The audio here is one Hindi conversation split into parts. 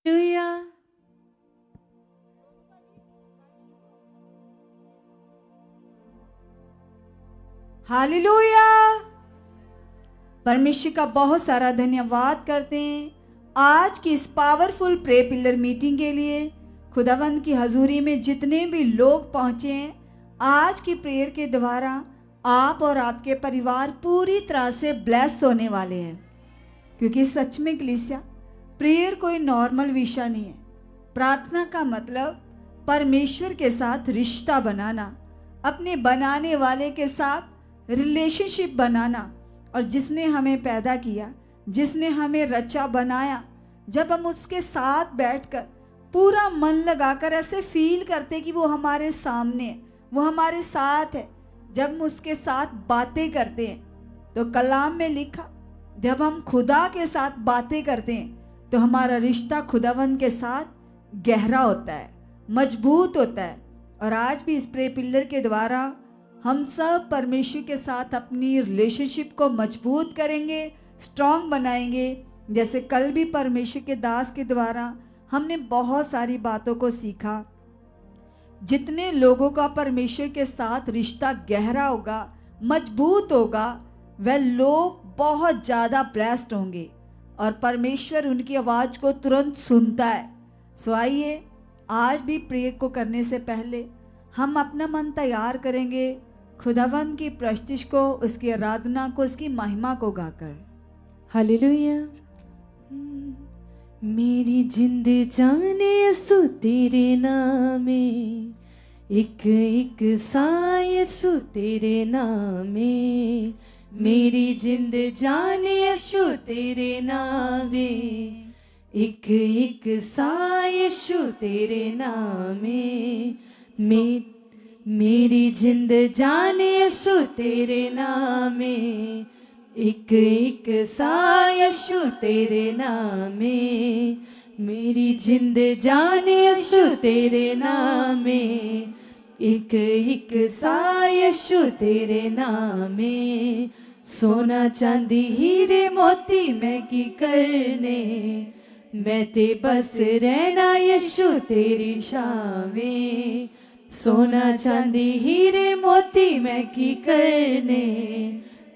हालेलुया। हालेलुया। परमेश्वर का बहुत सारा धन्यवाद करते हैं आज की इस पावरफुल प्रे पिलर मीटिंग के लिए। खुदावंद की हजूरी में जितने भी लोग पहुंचे हैं, आज की प्रेयर के द्वारा आप और आपके परिवार पूरी तरह से ब्लेस होने वाले हैं, क्योंकि सच में कलीसिया प्रेयर कोई नॉर्मल विषय नहीं है। प्रार्थना का मतलब परमेश्वर के साथ रिश्ता बनाना, अपने बनाने वाले के साथ रिलेशनशिप बनाना। और जिसने हमें पैदा किया, जिसने हमें रचा बनाया, जब हम उसके साथ बैठकर पूरा मन लगाकर ऐसे फील करते कि वो हमारे सामने है, वो हमारे साथ है, जब हम उसके साथ बातें करते हैं, तो कलाम में लिखा जब हम खुदा के साथ बातें करते हैं तो हमारा रिश्ता खुदावंद के साथ गहरा होता है, मजबूत होता है। और आज भी इस प्रे पिलर के द्वारा हम सब परमेश्वर के साथ अपनी रिलेशनशिप को मजबूत करेंगे, स्ट्रांग बनाएंगे। जैसे कल भी परमेश्वर के दास के द्वारा हमने बहुत सारी बातों को सीखा। जितने लोगों का परमेश्वर के साथ रिश्ता गहरा होगा, मजबूत होगा, वह लोग बहुत ज़्यादा ब्लेस्ड होंगे और परमेश्वर उनकी आवाज़ को तुरंत सुनता है। सो आइए आज भी प्रेयर को करने से पहले हम अपना मन तैयार करेंगे खुदावंद की प्रस्तुति को, उसकी आराधना को, उसकी महिमा को गाकर। हालेलुया। मेरी जिंद जाने यसु तेरे नामे, एक एक साय यसु तेरे नामे। मेरी जिंद जाने यसु तेरे नामे, एक एक साय यसु तेरे नामे। मेरी जिंद जाने यसु तेरे नामे, एक एक साय यसु तेरे नामे। मेरी जिंद जाने यसु तेरे नामे, एक एक साय यसु तेरे नामे। सोना चांदी हीरे मोती मैं की करने, मैं ते बस रहना यीशु तेरी छावें। सोना चांदी हीरे मोती मैं की करने,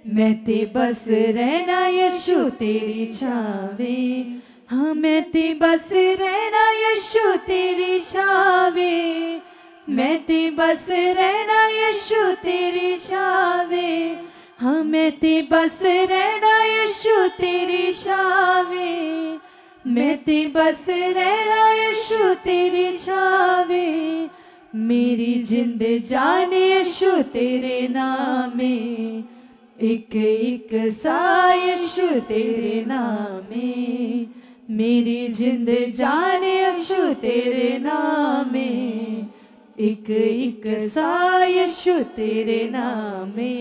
मैं ते बस रहना यीशु तेरी छावें। हाँ मैं ते बस रहना यीशु तेरी छावें, मैं ते बस रहना यीशु तेरी छावें। हाँ मैं ते बस रहना यीशु तेरी छावें, मैं ते बस रहना यीशु तेरी छावें। मेरी जिंद जाने यीशु तेरे नामे, एक एक साय यीशु तेरे नामे। मेरी जिंद जाने यीशु तेरे नामे, एक एक साय यीशु तेरे नामे।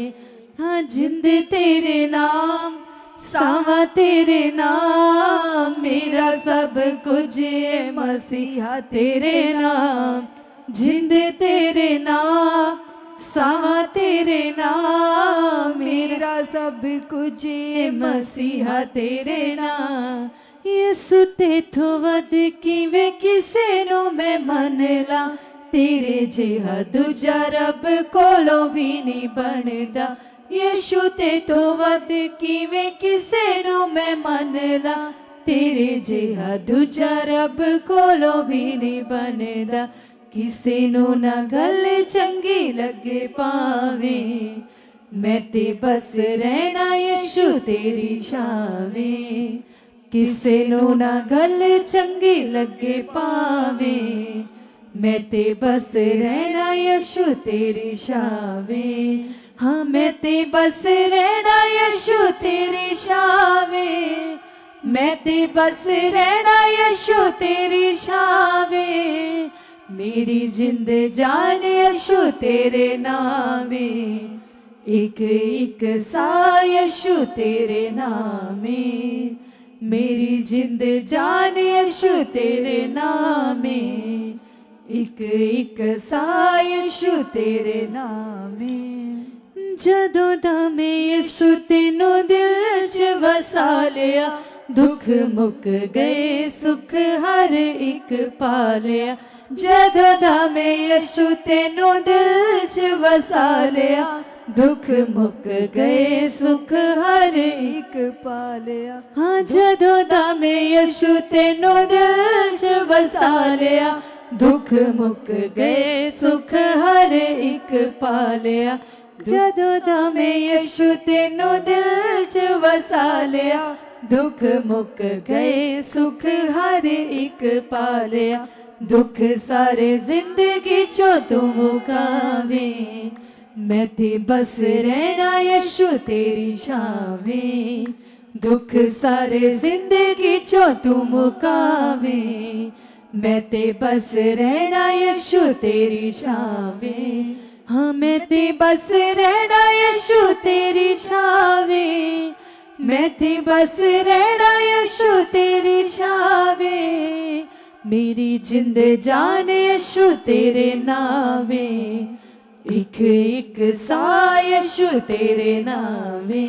हाँ जिंद तेरे नाम, सावा तेरे नाम, मेरा सब कुछ है मसीहा तेरे नाम। जिंद तेरे नाम, सावा तेरे नाम, मेरा सब कुछ है मसीहा तेरे नाम। यीशु तेथों वध किवें किसे नु मैं मन ला, तेरे जिहा दूजा रब कोलों भी नहीं बनदा। यीशु तेथों वध किवें किसे नु मैं मन ला, तेरे जिहा दूजा रब कोलों भी नहीं बनदा। किसे नु ना गल चंगी लगे पावे, मैं ते बस रहना यीशु तेरी छावें। किसे नु ना गल चंगी लगे पावे, मैं ते बस रहना यीशु तेरी छावें। हाँ मैं ते बस रहना यीशु तेरी छावें, मैं ते बस रहना यीशु तेरी छावें। मेरी जिंद जाने यीशु तेरे नामे, एक एक साय यीशु तेरे नामे। मेरी जिंद जाने यीशु तेरे नामे, एक एक साय यीशु तेरे नामे। जदों दा मैं यीशु तेनों दिल च वसा लिया, दुख मुक गए सुख हर एक पा लिया जदों दा मैं यीशु तेनू दिल च वसा लिया दुख मुक गए सुख हर एक पा लिया हाँ जदों दा मैं यीशु तेनू दिल च वसा लिया दुख मुक गए सुख हर एक पा लिया जदों दा मैं यीशु तेनू दिल च वसा लिया दुख मुक गए सुख हर एक पा लिया दुख सारे जिंदगी चो तू मुकावे मैं ते बस रहना यीशु तेरी छावे दुख सारे जिंदगी चो तू मुकावे मैं ते बस रहना यीशु तेरी छावे हाँ मैं ते बस रहना यीशु तेरी छावे मैं ते बस रहना यीशु तेरी छावे मेरी जिंद जान यीशु तेरे नावे एक एक सा यीशु तेरे नावे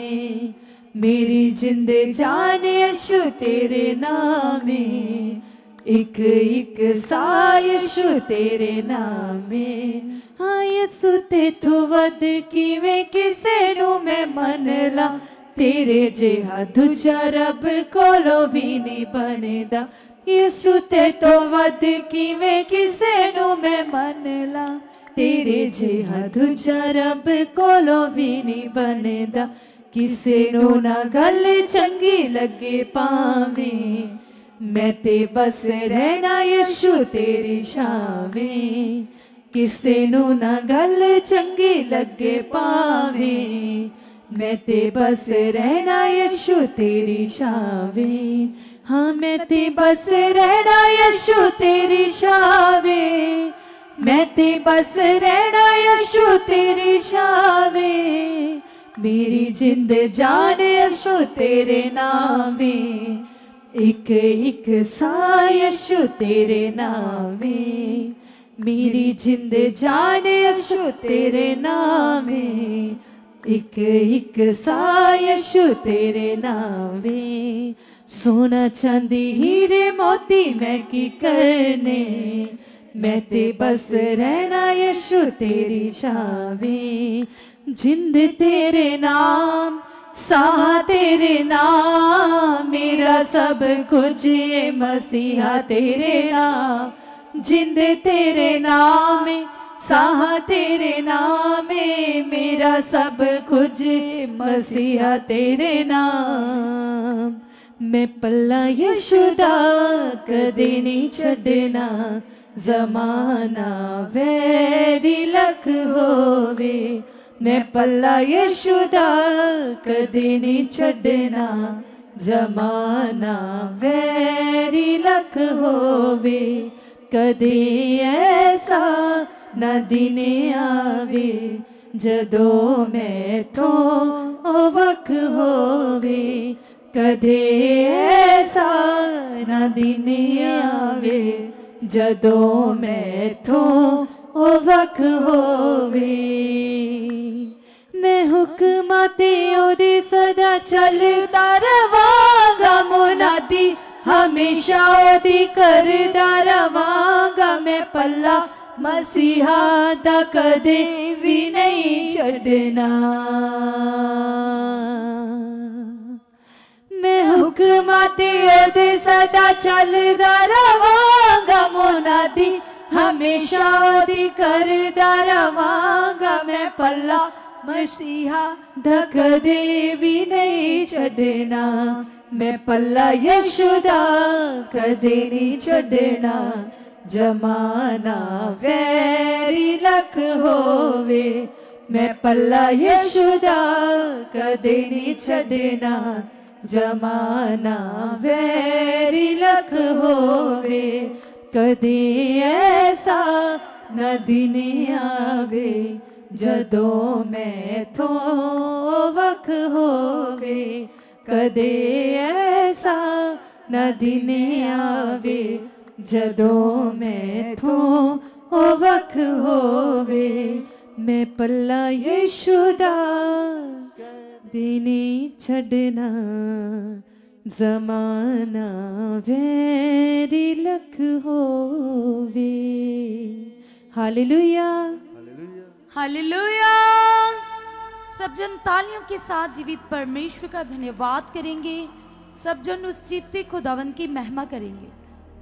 मेरी जिंद जान यीशु तेरे नावे एक एक सा यीशु तेरे नावे हाँ यीशु तेथों वध किवें किसे नू मैं मन ला तेरे जिहा दूजा रब कोलों भी नहीं बनदा यीशु तेथों वध किवें किसे नू मैं मन ला तेरे जिहा दूजा रब कोलों भी नहीं बनदा किसे नू ना गल चंगी लगे पावे मैं ते बस रहना यीशु तेरी छावे किसे नू ना गल चंगी लगे पावे मैं ते बस रहना यीशु तेरी छावे हाँ मैं ते बस रहना यीशु तेरी छावे मैं ते बस रहना यीशु तेरी छावे मेरी जिंद जान यीशु तेरे नावे एक एक सा यीशु तेरे नावे मेरी जिंद जान यीशु तेरे नावे एक एक सा यीशु तेरे नावे सोना चांदी हीरे मोती मैं की करने मैं ते बस रहना यीशु तेरी छावे जिंद तेरे नाम साहा तेरे नाम मेरा सब कुछ ये मसीहा तेरे नाम जिंद तेरे नाम साहा तेरे नाम मेरा सब कुछ मसीहा तेरे नाम मैं पल्ला यीशु दा कदे नहीं छड़ना जमाना वैरी लख होवे मैं पल्ला यीशु दा कदे नहीं छड़ना जमाना वैरी लख होवे कदे ऐसा न दिन आवे जदों मैं तो वख होवे कदे ऐसा न दिन आवे जदों मैं तो वख होवे मैं हुक्मां ते ओदे सदा चलदा रवांगा मुनादी हमेशा ओदी करदा रवांगा मैं पल्ला मसीहा दा कदे भी नहीं छड़ना मैं हुक्मां ते ओदे सदा चलदा रवांगा मुनादी हमेशा ओदी करदा रवांगा मैं पल्ला मसीहा दा कदे भी नहीं छड़ना मैं पल्ला यीशु दा कदे नहीं छड़ना जमाना वैरी लख होवे मैं पल्ला यीशु दा कदे नहीं छड़ना जमाना वैरी लख होवे कदे ऐसा न दिन आवे जदों मैं थो वख होवे कदे ऐसा न दिन आवे जदों मैं थो वख होवे मैं पल्ला यीशु दा कदे नहीं छड़ना जमाना वेरी लख होवे। Hallelujah hallelujah. सब जन तालियों के साथ जीवित परमेश्वर का धन्यवाद करेंगे। सब जन उस जीवते खुदावंद की महिमा करेंगे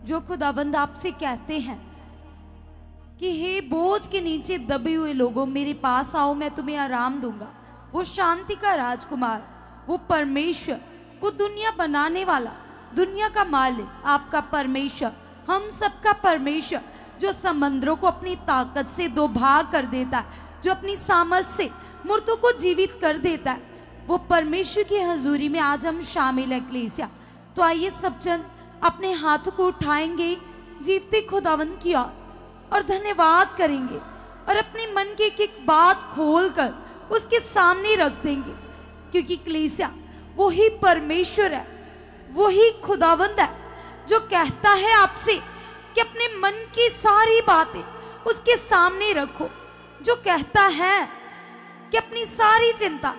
जो खुदावंद आपसे कहते हैं कि हे बोझ के नीचे दबे हुए लोगों, मेरे पास आओ, मैं तुम्हें आराम दूंगा। वो शांति का राजकुमार, वो परमेश्वर, वो दुनिया बनाने वाला, दुनिया का मालिक, आपका परमेश्वर, हम सबका परमेश्वर, जो समंदरों को अपनी ताकत से दो भाग कर देता है, जो अपनी सामर्थ से मुर्दों को जीवित कर देता है, वो परमेश्वर की हजूरी में आज हम शामिल है कलीसिया। तो आइए सब जन अपने हाथों को उठाएंगे जीवते खुदावंद की ओर और धन्यवाद करेंगे और अपने मन की एक एक बात खोलकर उसके सामने रख देंगे, क्योंकि कलीसिया वही परमेश्वर है, वही खुदावंद है जो कहता है आपसे कि अपने मन की सारी बातें उसके सामने रखो, जो कहता है कि अपनी सारी चिंता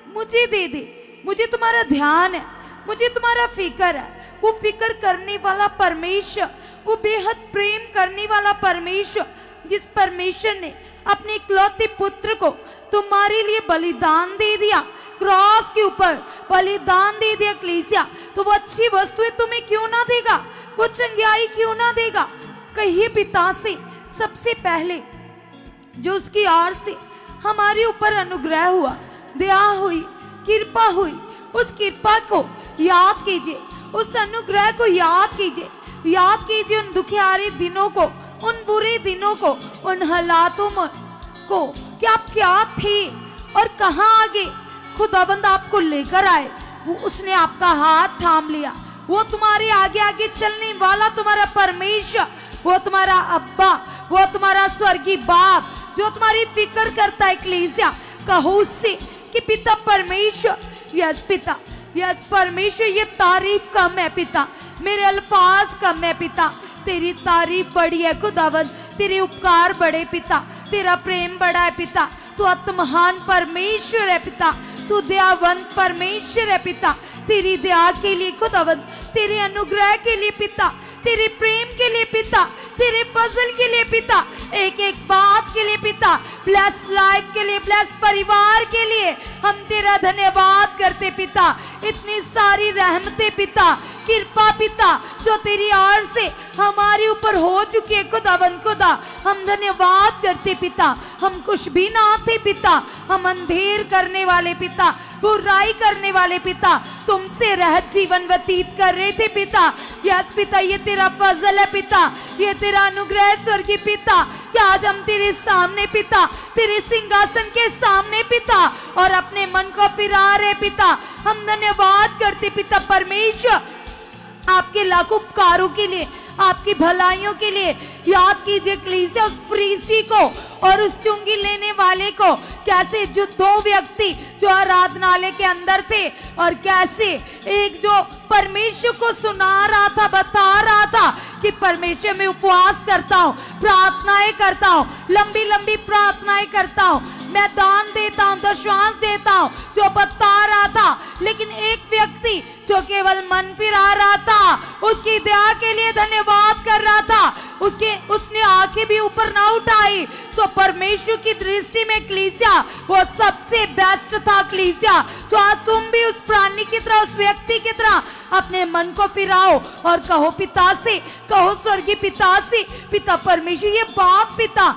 मुझे दे दे, मुझे तुम्हारा ध्यान है, मुझे तुम्हारा फिक्र है। वो फिक्र करने वाला परमेश्वर, वो बेहद प्रेम करने वाला परमेश्वर, जिस परमेश्वर ने अपने इकलौते पुत्र को तुम्हारे लिए बलिदान दे दिया, क्रॉस के ऊपर बलिदान दे दिया कलीसिया, तो वो अच्छी वस्तुएं तुम्हें क्यों ना देगा, वो चंगाई क्यों ना देगा। कहिए पिता से सबसे पहले जो उसकी ओर से हमारे ऊपर अनुग्रह हुआ, दया हुई, कृपा हुई, उस कृपा को याद कीजिए, उस अनुग्रह को याद कीजिए, याद कीजिए उन दुखियारे दिनों को, उन बुरे दिनों को, उन हालातों को कि आप क्या थे और कहां आगे खुदावंद आपको लेकर आए। वो उसने आपका हाथ थाम लिया, वो तुम्हारे आगे आगे चलने वाला तुम्हारा परमेश्वर, वो तुम्हारा अब्बा, वो तुम्हारा स्वर्गीय बाप जो तुम्हारी फिक्र करता है कलीसिया। कहो उससे कि पिता परमेश्वर, यस पिता, यस परमेश्वर, ये तारीफ कम है पिता, मेरे अल्फाज कम है पिता, तेरी तारीफ बड़ी है खुदावंद, तेरे उपकार बड़े पिता, तेरा प्रेम बड़ा है पिता, तू अतमहान परमेश्वर है पिता, तू दयावंत परमेश्वर है पिता। तेरी दया के लिए खुदावंद, तेरे अनुग्रह के लिए पिता, तेरे प्रेम के लिए पिता, तेरे फजल के लिए पिता, एक एक बात के लिए पिता, ब्लेस लाइफ के लिए, ब्लेस परिवार के लिए हम तेरा धन्यवाद करते पिता। इतनी सारी रहमतें पिता, कृपा पिता जो तेरी ओर से हमारे ऊपर हो चुकी है खुदावंद खुदा, हम धन्यवाद करते पिता। हम कुछ भी ना थे पिता, हम अंधेर करने वाले पिता, बुराई करने वाले पिता, तुमसे रहत जीवन व्यतीत कर रहे थे पिता। यस पिता, ये तेरा फजल है पिता, ये तेरा अनुग्रह स्वर्गीय पिता कि आज हम तेरे सामने पिता, तेरे सिंहासन के सामने पिता और अपने मन को फिरा रहे पिता। हम धन्यवाद करते पिता परमेश्वर आपके लाखों उपकारों के लिए, आपकी भलाइयों के लिए। याद कीजिए कलीसिया उस फरीसी को और उस चुंगी लेने वाले को, कैसे जो दो व्यक्ति जो आराधनालय के अंदर थे और कैसे एक जो परमेश्वर को सुना रहा था, बता रहा था कि परमेश्वर में उपवास करता हूँ, प्रार्थनाएं करता हूँ, लंबी लंबी प्रार्थनाएं करता हूँ, मैं दान देता हूँ, दशवांश देता हूँ, जो बता रहा था। लेकिन एक व्यक्ति जो केवल मन फिरा रहा था, उसकी दया के लिए धन्यवाद कर रहा था, उसने आंखें भी ऊपर ना उठाई, तो परमेश्वर की दृष्टि में कलीसिया वो सबसे बेस्ट था कलीसिया। तो आज तुम भी उस प्राणी की तरह, उस व्यक्ति की तरह अपने मन को फिराओ और कहो पिता से, कहो स्वर्गीय पिता से, पिता परमेश्वर, ये बाप पिता,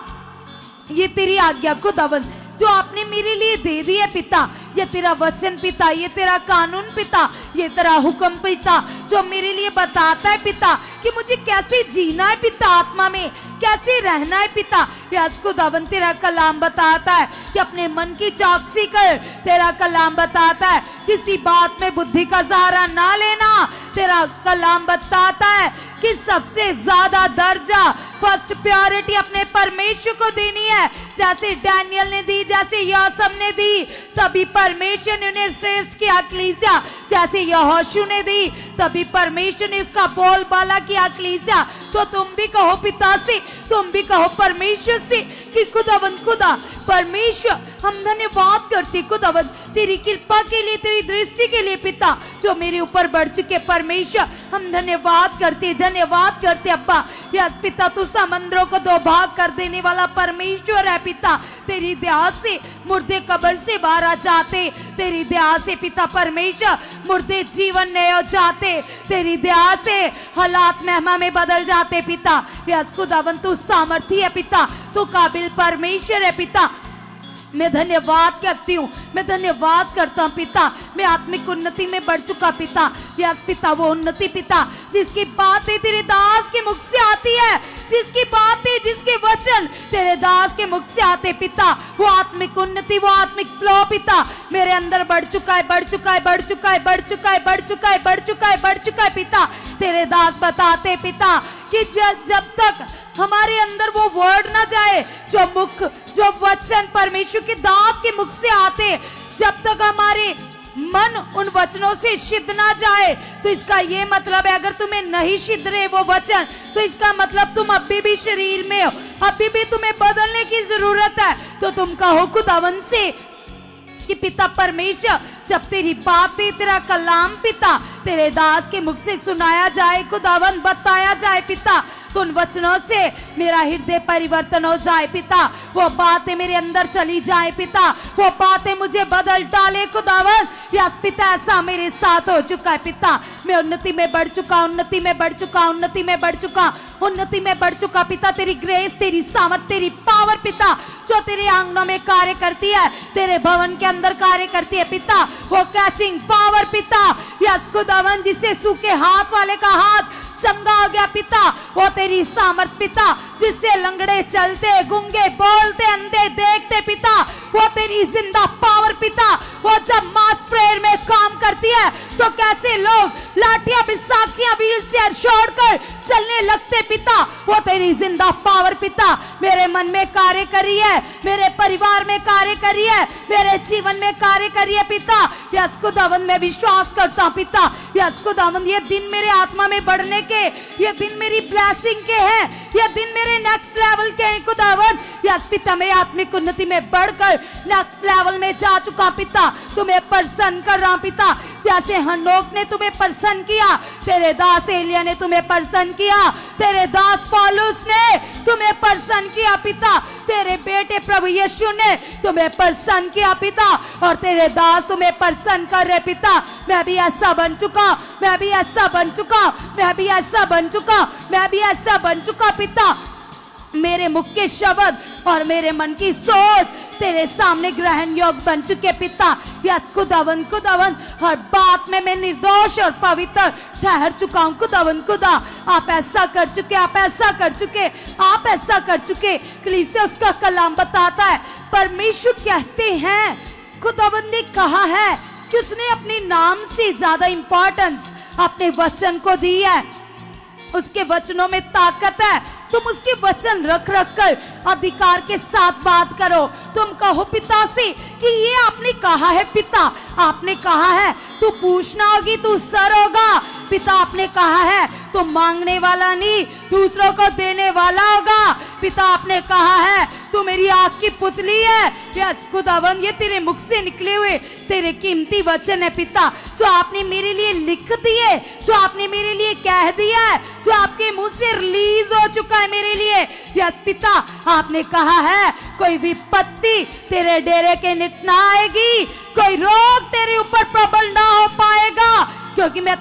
ये तेरी आज्ञा खुदावंद जो आपने मेरे लिए दे दी है पिता, ये तेरा वचन पिता, ये तेरा कानून पिता, ये तेरा हुक्म पिता जो मेरे लिए बताता है पिता कि मुझे कैसे जीना है पिता, आत्मा में कैसे रहना है पिता। यस खुदावंद, तेरा कलाम बताता है कि अपने मन की चौकसी कर, तेरा कलाम बताता है किसी बात में बुद्धि का सहारा ना लेना, तेरा कलाम बताता है कि सबसे ज्यादा दर्जा, फर्स्ट प्रायोरिटी अपने परमेश्वर को देनी है। जैसे डैनियल ने दी, जैसे यासम ने दी, तभी परमेश्वर ने उन्हें श्रेष्ठ किया कलीसिया। जैसे यहोशू ने दी, तभी परमेश्वर ने उसका बोलबाला किया कलीसिया। तो तुम भी कहो पिता से, तुम भी कहो परमेश्वर से कि खुदावंद खुदा परमेश्वर, हम धन्यवाद करते खुदावंद तेरी कृपा के लिए, तेरी दृष्टि के लिए पिता, जो मेरे ऊपर बढ़ चुके परमेश्वर। हम धन्यवाद करते अब्बा। यस पिता, तू समंदरों को दो भाग कर देने वाला परमेश्वर है पिता। तेरी दया से मुर्दे कब्र से बाहर आ जाते, तेरी दया से पिता परमेश्वर मुर्दे जीवन नए हो जाते, तेरी दया से हालात महिमा में बदल जाते पिता। यस खुदावंद तू सामर्थी है पिता, तू काबिल परमेश्वर है पिता। मैं धन्यवाद करती हूँ, मैं धन्यवाद करता हूँ पिता। मैं आत्मिक उन्नति में बढ़ चुका पिता। यस पिता, वो उन्नति पिता जिसकी बातें तेरे दास के मुख से आती है, जिसकी बातें, जिसके वचन तेरे दास के मुख से आते पिता, वो आत्मिक उन्नति, वो आत्मिक फ्लो पिता मेरे अंदर बढ़ चुका है, बढ़ चुका है, बढ़ चुका है, बढ़ चुका है, बढ़ चुका है, बढ़ चुका है, बढ़ चुका है पिता। तेरे दास बताते पिता कि जब तक हमारे अंदर वो वर्ड ना जाए, जो वचन परमेश्वर के दास के मुख से आते, जब तक हमारे मन उन वचनों से सिद्ध ना जाए, तो इसका ये मतलब है, अगर तुम्हें नहीं सिद्ध रहे वो वचन, तो इसका मतलब तुम अभी भी शरीर में हो, अभी भी तुम्हें बदलने की जरूरत है। तो तुम कहो खुदावन से कि पिता परमेश्वर, जब तेरी बातें, तेरा कलाम पिता तेरे दास के मुख से सुनाया जाए, खुदावन बताया जाए पिता, तो उन वचनों से मेरा हृदय परिवर्तन हो जाए पिता। वो बातें मेरे अंदर चली जाए पिता, वो बातें मुझे बदल डाले खुदावन। यस पिता, ऐसा मेरे साथ हो चुका है पिता। मैं उन्नति में बढ़ चुका, उन्नति में बढ़ चुका, उन्नति में बढ़ चुका, उन्नति में बढ़ चुका पिता। तेरी ग्रेस, तेरी सामर्थ, तेरी पावर पिता, जो तेरे आंगनों में कार्य करती है, तेरे भवन के अंदर कार्य करती है पिता, वो कैचिंग पावर पिता। यस खुदावन, जिससे सूखे हाथ वाले का हाथ चंगा हो गया पिता, वो तेरी सामर्थ पिता, जिससे लंगड़े चलते, गुंगे बोलते, अंधे देखते पिता, वो तेरी जिंदा पावर पिता। वो जब मास प्रेयर में काम करती है तो कैसे लोग लाठियां, बिसाखियां, व्हील चेयर छोड़कर चलने लगते पिता, वो तेरी जिंदा पावर पिता मेरे मन में कार्य करी है, मेरे परिवार में कार्य करी है, मेरे जीवन में कार्य करी है पिता। यस खुदावन, मैं विश्वास करता हूं पिता। यस खुदावन, ये दिन मेरे आत्मा में बढ़ने के, ये दिन मेरी ब्लेसिंग के हैं, ये दिन मेरे नेक्स्ट लेवल के हैं खुदावन। यस पिता, मैं आत्मिक उन्नति में बढ़कर नेक्स्ट लेवल में जा चुका पिता। तुम्हें प्रसन्न कर रहा पिता, जैसे हनोक ने तुम्हें प्रसन्न किया, तेरे दास एलिया ने तुम्हें प्रसन्न किया, तेरे दास पौलुस ने तुम्हें प्रसन्न किया पिता, तेरे बेटे प्रभु यीशु ने तुम्हें प्रसन्न किया पिता, और तेरे दास तुम्हें प्रसन्न कर रहे पिता। मैं भी ऐसा बन चुका, मैं भी ऐसा बन चुका, मैं भी ऐसा बन चुका, मैं भी ऐसा बन चुका पिता। मेरे मुख के शब्द और मेरे मन की सोच तेरे सामने ग्रहण योग्य बन चुके पिता। यस खुदावन, खुदावन, हर बात में मैं निर्दोष और पवित्र ठहर चुका हूँ खुदावन। खुदा, आप ऐसा कर चुके, आप ऐसा कर चुके, आप ऐसा कर चुके। कलीसिया उसका कलाम बताता है, परमेश्वर कहते हैं, खुदावन ने कहा है कि उसने अपने नाम से ज्यादा इंपॉर्टेंस अपने वचन को दी है। उसके वचनों में ताकत है, तुम उसके वचन रख रख कर अधिकार के साथ बात करो। तुम कहो पिता से कि ये आपने कहा है पिता, आपने कहा है तू पूछना होगी, तू सर होगा पिता, आपने कहा है तू मांगने वाला नहीं, दूसरों को देने वाला होगा पिता, आपने कहा है तू मेरी आग की पुतली है। यस खुदावन, ये तेरे मुख से निकले हुए तेरे कीमती वचन है पिता, जो आपने मेरे लिए लिख दिए, जो आपने मेरे लिए कह दिया है, जो आपके मुंह से रिलीज हो चुका है मेरे लिए। यस पिता, आपने कहा है कोई विपत्ति तेरे डेरे के निकट ना आएगी, कोई रोग तेरे ऊपर प्रबल ना हो पाएगा, क्योंकि मैं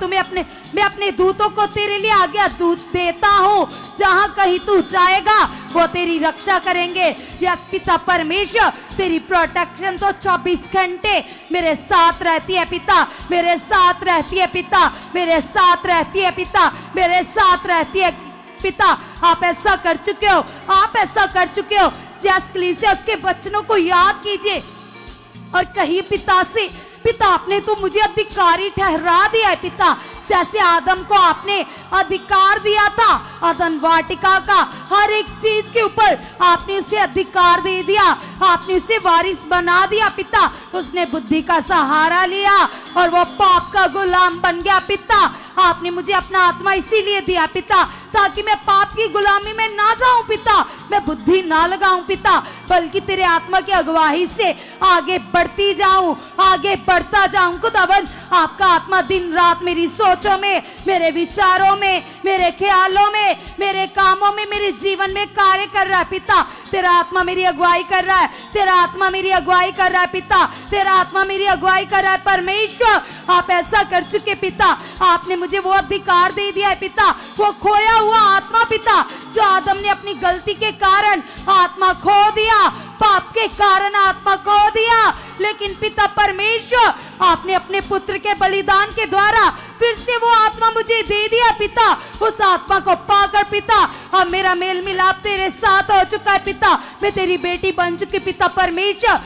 अपने दूतों को तेरे लिए आज्ञा दूत देता हूँ, जहाँ कहीं तू जाएगा वो तेरी रक्षा करेंगे। यस पिता परमेश्वर, तेरी प्रोटेक्शन तो 24 घंटे मेरे साथ रहती है पिता, मेरे साथ रहती है पिता, मेरे साथ रहती है पिता, मेरे साथ रहती है पिता। आप ऐसा कर चुके हो, आप ऐसा कर चुके हो। यस कलीसिया, उसके वचनों को याद कीजिए और कहिए पिता से, पिता आपने तो मुझे अधिकारी ठहरा दिया है पिता, जैसे आदम को आपने अधिकार दिया था अदन वाटिका का, हर एक चीज के ऊपर आपने उसे अधिकार दे दिया, आपने उसे वारिस बना दिया पिता। उसने बुद्धि का सहारा लिया और वो पाप का गुलाम बन गया पिता। आपने मुझे अपना आत्मा इसीलिए दिया पिता, ताकि मैं पाप की गुलामी में ना जाऊं पिता, मैं बुद्धि ना लगाऊं पिता, बल्कि तेरे आत्मा की अगुवाई से आगे बढ़ती जाऊं, आगे बढ़ता जाऊं। खुदावन, आपका आत्मा दिन रात मेरी सोचों में, मेरे विचारों में, मेरे ख्यालों में, मेरे कामों में, मेरे जीवन में कार्य कर रहा है पिता। तेरा आत्मा मेरी अगुवाई कर रहा है, तेरा आत्मा मेरी अगुवाई कर रहा है पिता, तेरा आत्मा मेरी अगुवाई कर रहा है। परमेश्वर, आप ऐसा कर चुके पिता, आपने मुझे वो अधिकार दे दिया है पिता, वो खोया हुआ आत्मा पिता, जो आदम ने अपनी गलती के कारण आत्मा खो दिया, पाप के कारण आत्मा खो दिया, लेकिन पिता परमेश्वर, आपने अपने पुत्र के बलिदान के द्वारा फिर से वो आत्मा मुझे दे दिया पिता। उस आत्मा को पाकर पिता, अब मेरा मेल मिलाप तेरे साथ हो चुका है पिता, मैं तेरी बेटी बन चुकी पिता परमेश्वर।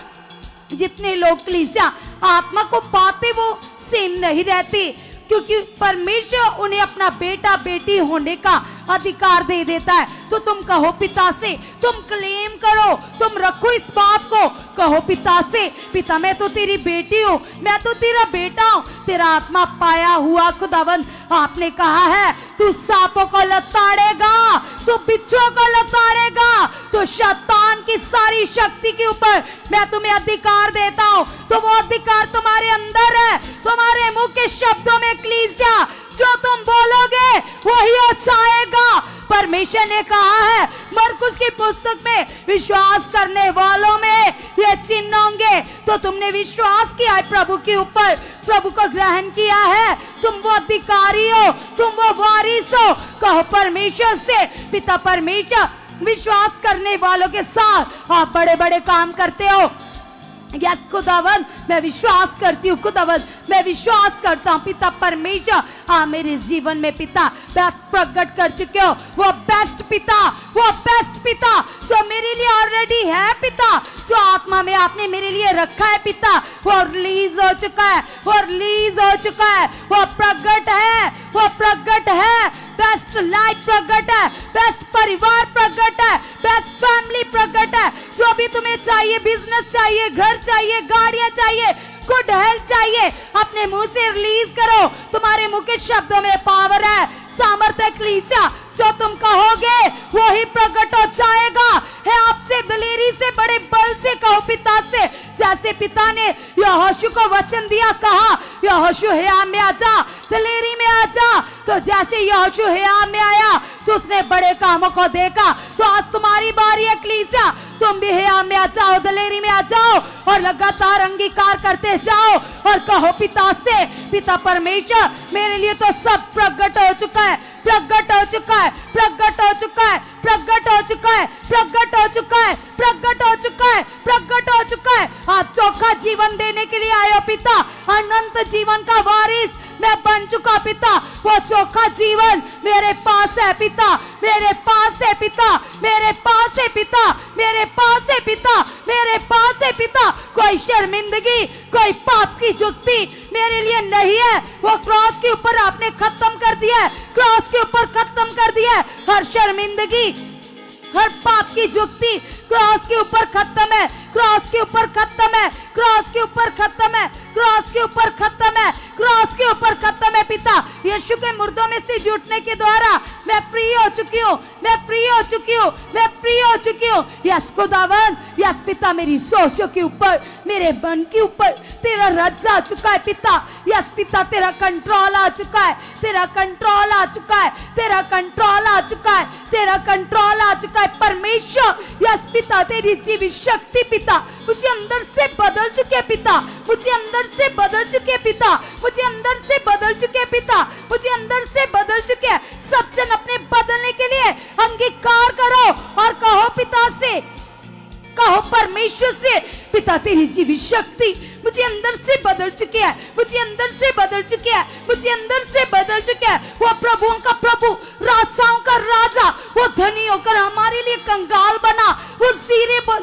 जितने लोग कलीसिया आत्मा को पाते वो सेम नहीं रहते, क्योंकि परमेश्वर उन्हें अपना बेटा बेटी होने का अधिकार दे देता है। तो तुम कहो पिता से, तुम क्लेम करो, तुम रखो इस बात को, कहो पिता से, पिता मैं तो तेरी बेटी हूँ, मैं तो तेरा बेटा हूँ, तेरा आत्मा पाया हुआ खुदावन। आपने कहा है तू सांपों को लताड़ेगा, तू बिच्छुओं को लताड़ेगा, तो शैतान की सारी शक्ति के ऊपर मैं तुम्हें अधिकार देता हूँ। तो वो अधिकार तुम्हारे अंदर है, तुम्हारे मुंह के शब्दों में कलीसिया, जो तुम बोलोगे वही हो जाएगा। परमेश्वर ने कहा है मरकुस की पुस्तक में, विश्वास करने वालों में ये चिन्ह होंगे। तो तुमने विश्वास किया है प्रभु के ऊपर, प्रभु को ग्रहण किया है, तुम वो अधिकारी हो, तुम वो वारिस हो। कहो परमेश्वर से, पिता परमेश्वर, विश्वास करने वालों के साथ आप बड़े बड़े काम करते हो। यस खुदावन, मैं विश्वास करती हूँ खुदावन, मैं विश्वास करता हूँ पिता परमेश्वर, आप मेरे जीवन में पिता बेस्ट प्रकट कर चुके हो, वो बेस्ट पिता, वो बेस्ट पिता जो मेरे लिए ऑलरेडी है पिता, जो आत्मा में आपने मेरे लिए रखा है पिता, वो रिलीज हो चुका है, वो रिलीज हो चुका है, वो प्रकट है, वो प्रकट है। बेस्ट लाइफ प्रकट है, बेस्ट परिवार प्रकट है, बेस्ट फैमिली प्रकट है। जो भी तुम्हें चाहिए, बिजनेस चाहिए, घर चाहिए, गाड़ियां चाहिए, गुड हेल्थ चाहिए, अपने मुंह से रिलीज करो। तुम्हारे मुंह के शब्दों में पावर है, सामर्थ्य कलीसिया, जो तुम कहोगे वही प्रकट हो जाएगा। है आपसे दिलेरी से, बड़े बल से कहो पिता से, जैसे पिता ने यहोशू को वचन दिया, कहा यहोशू हिया में आजा, दिलेरी में आजा। तो जैसे यहोशू हिया में आया तो उसने बड़े कामों को देखा। तो आज तुम्हारी बारी है कलीसिया, तुम भी हिया में आ जाओ, दिलेरी में आ जाओ और लगातार अंगीकार करते जाओ और कहो पिता से, पिता परमेश्वर, मेरे लिए तो सब प्रकट हो चुका है, प्रकट हो चुका है, प्रकट हो चुका है, प्रकट हो चुका है, प्रकट हो चुका है, प्रकट हो चुका है, प्रकट हो चुका है। आप चोखा जीवन देने के लिए आए हो पिता, अनंत जीवन का वारिस मैं बन चुका पिता। वो चोखा जीवन मेरे पास है पिता, मेरे पास है पिता, मेरे पास है पिता, मेरे पास है पिता, मेरे पास है पिता। कोई शर्मिंदगी, कोई पाप की जुक्ति मेरे लिए नहीं है। वो क्रॉस के ऊपर आपने खत्म कर दिया है, क्रॉस के ऊपर खत्म कर दिया है। हर शर्मिंदगी, हर पाप की जुक्ति क्रॉस के ऊपर खत्म है, क्रॉस के ऊपर खत्म है, क्रॉस के ऊपर खत्म है, क्रॉस के ऊपर खत्म है, क्रॉस के ऊपर खत्म है पिता। यीशु के मुर्दों में से जुटने के द्वारा मैं फ्री हो चुकी हूँ, मैं फ्री हो चुकी हूँ, मैं फ्री हो चुकी हूँ। यस खुदावन, यस पिता, मेरी सोचों के ऊपर, मेरे मन के ऊपर तेरा राज आ चुका है पिता। यस पिता, तेरा कंट्रोल आ चुका है, तेरा कंट्रोल आ चुका है, तेरा कंट्रोल आ चुका है, तेरा कंट्रोल आ चुका है परमेश्वर। यस पिता, तेरी जीवित शक्ति पिता मुझे अंदर से बदल चुके पिता, मुझे अंदर से बदल चुके पिता, मुझे अंदर से बदल चुके पिता, मुझे अंदर से बदल चुके। सब जन अपने बदलने के लिए अंगीकार करो और कहो पिता से, कहो परमेश्वर से, पिता तेरी जीवित शक्ति मुझे अंदर से बदल चुकी है, मुझे अंदर से बदल चुकी है, मुझे अंदर से बदल चुका है। वो प्रभुओं का प्रभु, राजाओं का राजा, वो धनी होकर हमारे लिए कंगाल बना, वो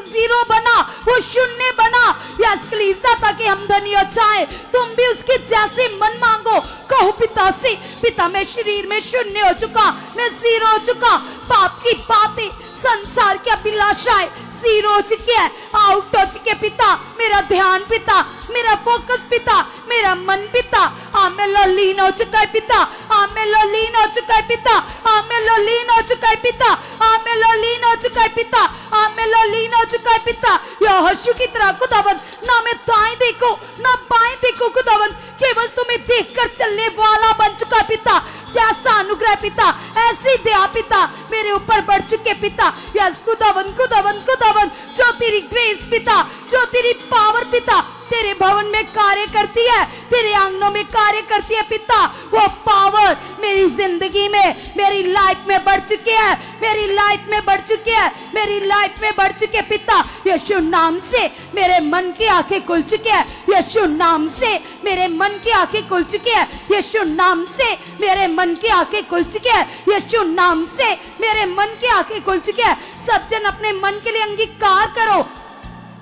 जीरो बना, वो शून्य बना। यस कलीसिया, ताकि हम धनी हो जाए। तुम भी उसके जैसे मन मांगो, कहो पिता से, गई पिता, मैं शरीर में शून्य हो चुका, मैं जीरो हो चुका। पाप की बातें, संसार की अभिलाषाएं जीरो हो चुकी है, आउट हो चुके पिता। मेरा ध्यान पिता, मेरा फोकस पिता, मेरा मन पिता आमें लीन हो चुका है पिता, आमें लीन हो चुका है पिता, आमें लीन हो चुका है पिता, आमें लीन हो चुका है पिता, आमें लीन हो चुका है पिता। यहोशू की तरह खुदावन, ना मैं दाएं देखूं ना बाएं देखूं खुदावन, केवल तुम्हें देखकर चलने वाला बन चुका है पिता। जैसा अनुग्रह पिता, ऐसी दया पिता मेरे ऊपर बढ़ चुके पिता। यस खुदावन, खुदावन, खुदावन, जो तेरी ग्रेस पिता, जो तेरी पावर पिता तेरे भवन में कार्य करती है, तेरे आंगनों में कार्य करती है पिता, वो पावर मेरी जिंदगी में, मेरी लाइफ में बढ़ चुकी है, मेरी लाइफ में बढ़ चुकी है, मेरी लाइफ में बढ़ चुके पिता। यीशु नाम से मेरे मन की आंखें खुल चुकी है, यीशु नाम से मेरे मन की आंखें खुल चुकी है, यीशु नाम से मेरे मन की आंखें खुल चुकी है, यीशु नाम से मेरे मन की आंखें खुल चुकी है। सब जन अपने मन के लिए अंगीकार करो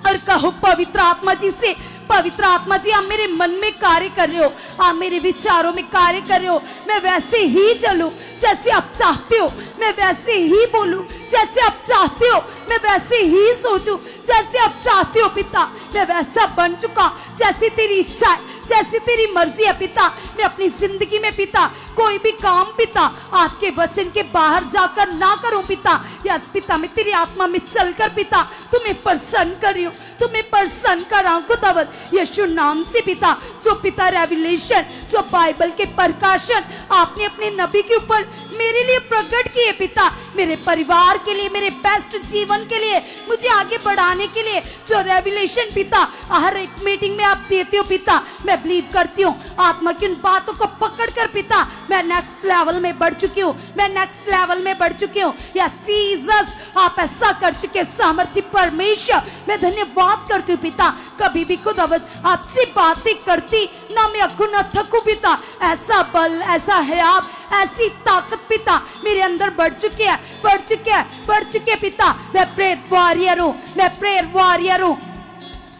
और कहो पवित्र आत्मा जी से, पवित्र आत्मा जी आप मेरे मन में कार्य कर रहे हो, आप मेरे विचारों में कार्य कर रहे हो। मैं वैसे ही चलूं जैसे आप चाहते हो, मैं वैसे ही बोलूं जैसे आप चाहते हो, मैं वैसे ही सोचूं जैसे आप चाहते हो पिता। मैं वैसा बन चुका जैसी तेरी इच्छा है, जैसी तेरी मर्जी है पिता। मैं अपनी जिंदगी में पिता कोई भी काम पिता आपके वचन के बाहर जाकर ना करूं पिता। यस पिता, मैं तेरी आत्मा में चलकर पिता तुम्हें प्रसन्न कर रही हूं, तुम्हें प्रसन्न कर रहा हूं खुदावन यीशु नाम से पिता। जो पिता रेवलेशन, जो बाइबल के प्रकाशन आपने अपने नबी के ऊपर मेरे लिए प्रकट किए पिता, मेरे परिवार के लिए, मेरे बेस्ट जीवन के लिए, मुझे आगे बढ़ाने के लिए जो रेवलेशन पिता हर एक मीटिंग में आप देते हो पिता, मैं बिलीव करती हूँ आत्मा की उन बातों को पकड़ कर पिता मैं नेक्स्ट लेवल में बढ़ चुकी हूँ, मैं नेक्स्ट लेवल में बढ़ चुकी हूँ। या जीसस आप ऐसा कर चुके सामर्थ्य परमेश्वर, मैं धन्यवाद करती हूँ पिता। कभी भी खुदावंद आपसे बातें करती ना मैं अखू न थकूं पिता। ऐसा बल, ऐसा हयात, ऐसी ताकत पिता मेरे अंदर बढ़ चुकी है, बढ़ चुकी है, बढ़ चुके पिता। मैं प्रेयर वॉरियर हूँ, मैं प्रेयर वॉरियर हूँ।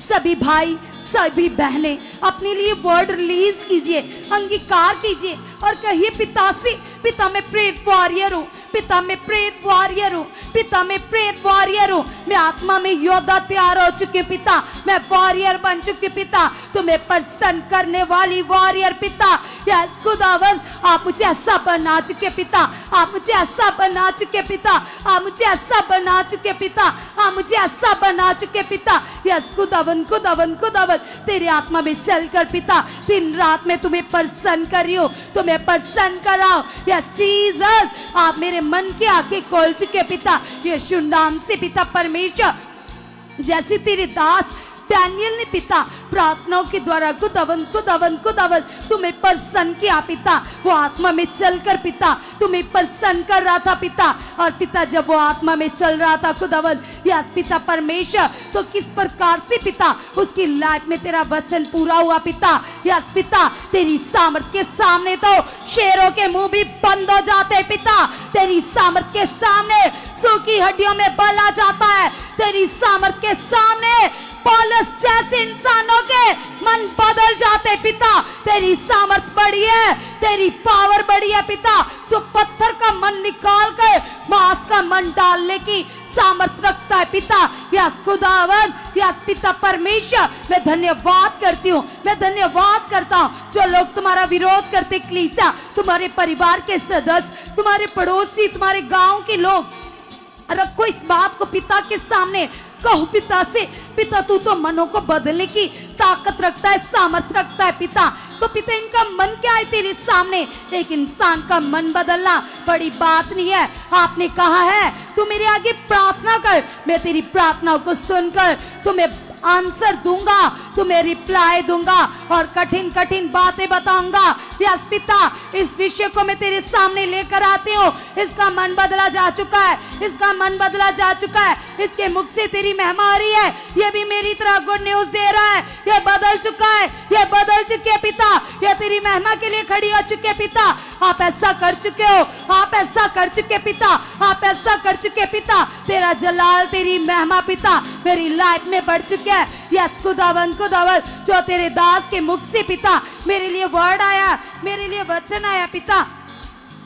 सभी भाई, सभी बहनें अपने लिए वर्ड रिलीज कीजिए, अंगीकार कीजिए और कहिए पिता से, पिता मैं प्रेयर वॉरियर हूँ, पिता मैं प्रेयर वॉरियर हूँ, पिता मैं प्रेयर वॉरियर हूँ। मैं आत्मा में योद्धा तैयार हो चुकी हूँ पिता, मैं वॉरियर बन चुकी पिता, तुम्हें प्रसन्न करने वाली वॉरियर पिता। यस खुदावंद आप मुझे ऐसा बना चुके पिता, आप मुझे ऐसा बना चुके पिता, आप मुझे ऐसा बना चुके पिता, आप मुझे ऐसा बना चुके पिता। यस खुदावंद, खुदावंद, खुदावंद तेरी आत्मा में चलकर पिता दिन रात में तुम्हें प्रसन्न कर रही हूँ, तुम्हें प्रसन्न कर रहा हूँ। या जीसस आप मेरे मन की आंखें खोल चुके पिता यीशु नाम से पिता परमेश्वर। जैसे तेरे दास डैनियल ने पिता प्रार्थनाओं के द्वारा खुदावंद, खुदावंद, खुदावंद तुम्हें प्रसन्न किया पिता, वो आत्मा में चलकर पिता तुम्हें प्रसन्न कर रहा था पिता। और पिता जब वो आत्मा में चल रहा था खुदावंद यस पिता परमेश्वर, तो किस प्रकार से पिता उसकी लाइफ में तेरा वचन पूरा हुआ पिता। यस पिता तेरी सामर्थ के सामने तो शेरों के मुंह भी बंद हो जाते हैं पिता, तेरी सामर्थ के सामने सूखी हड्डियों में बल आ जाता है, तेरी सामर्थ के सामने पौलुस जैसे इंसानों के मन बदल जाते पिता। तेरी सामर्थ बड़ी है, तेरी पावर बड़ी है पिता, जो पत्थर का मन निकाल कर मांस का मन डालने की सामर्थ रखता है पिता। यस खुदावंद, यस पिता परमेश्वर मैं धन्यवाद करती हूँ, मैं धन्यवाद करता हूँ। जो लोग तुम्हारा विरोध करते कलीसिया, तुम्हारे परिवार के सदस्य, तुम्हारे पड़ोसी, तुम्हारे गांव के लोग, रखो इस बात को पिता के सामने, कहो पिता से, पिता तू तो मनों को बदलने की ताकत रखता है, सामर्थ रखता है पिता। तो पिता इनका मन क्या है तेरे सामने, एक इंसान का मन बदलना बड़ी बात नहीं है। आपने कहा है तू मेरे आगे प्रार्थना कर, मैं तेरी प्रार्थनाओं को सुनकर तुम्हें आंसर दूंगा, तुम्हें रिप्लाई दूंगा और कठिन कठिन बातें बताऊंगा। यस पिता इस विषय को मैं तेरे सामने लेकर आती हूँ। इसका मन बदला जा चुका है, इसका मन बदला जा चुका है, इसके मुख से तेरी महिमा आ रही है, ये भी मेरी तरह गुड न्यूज दे रहा है। ये बदल चुका है, ये बदल चुके पिता, ये तेरी महिमा के लिए खड़ी हो चुके पिता। आप ऐसा कर चुके हो, आप ऐसा कर चुके पिता, आप ऐसा कर चुके पिता। तेरा जलाल, तेरी महिमा पिता मेरी लाइफ में बढ़ चुका है। यस खुदावन, खुदावन जो तेरे दास के मुख से पिता मेरे लिए वर्ड आया, मेरे लिए वचन आया पिता,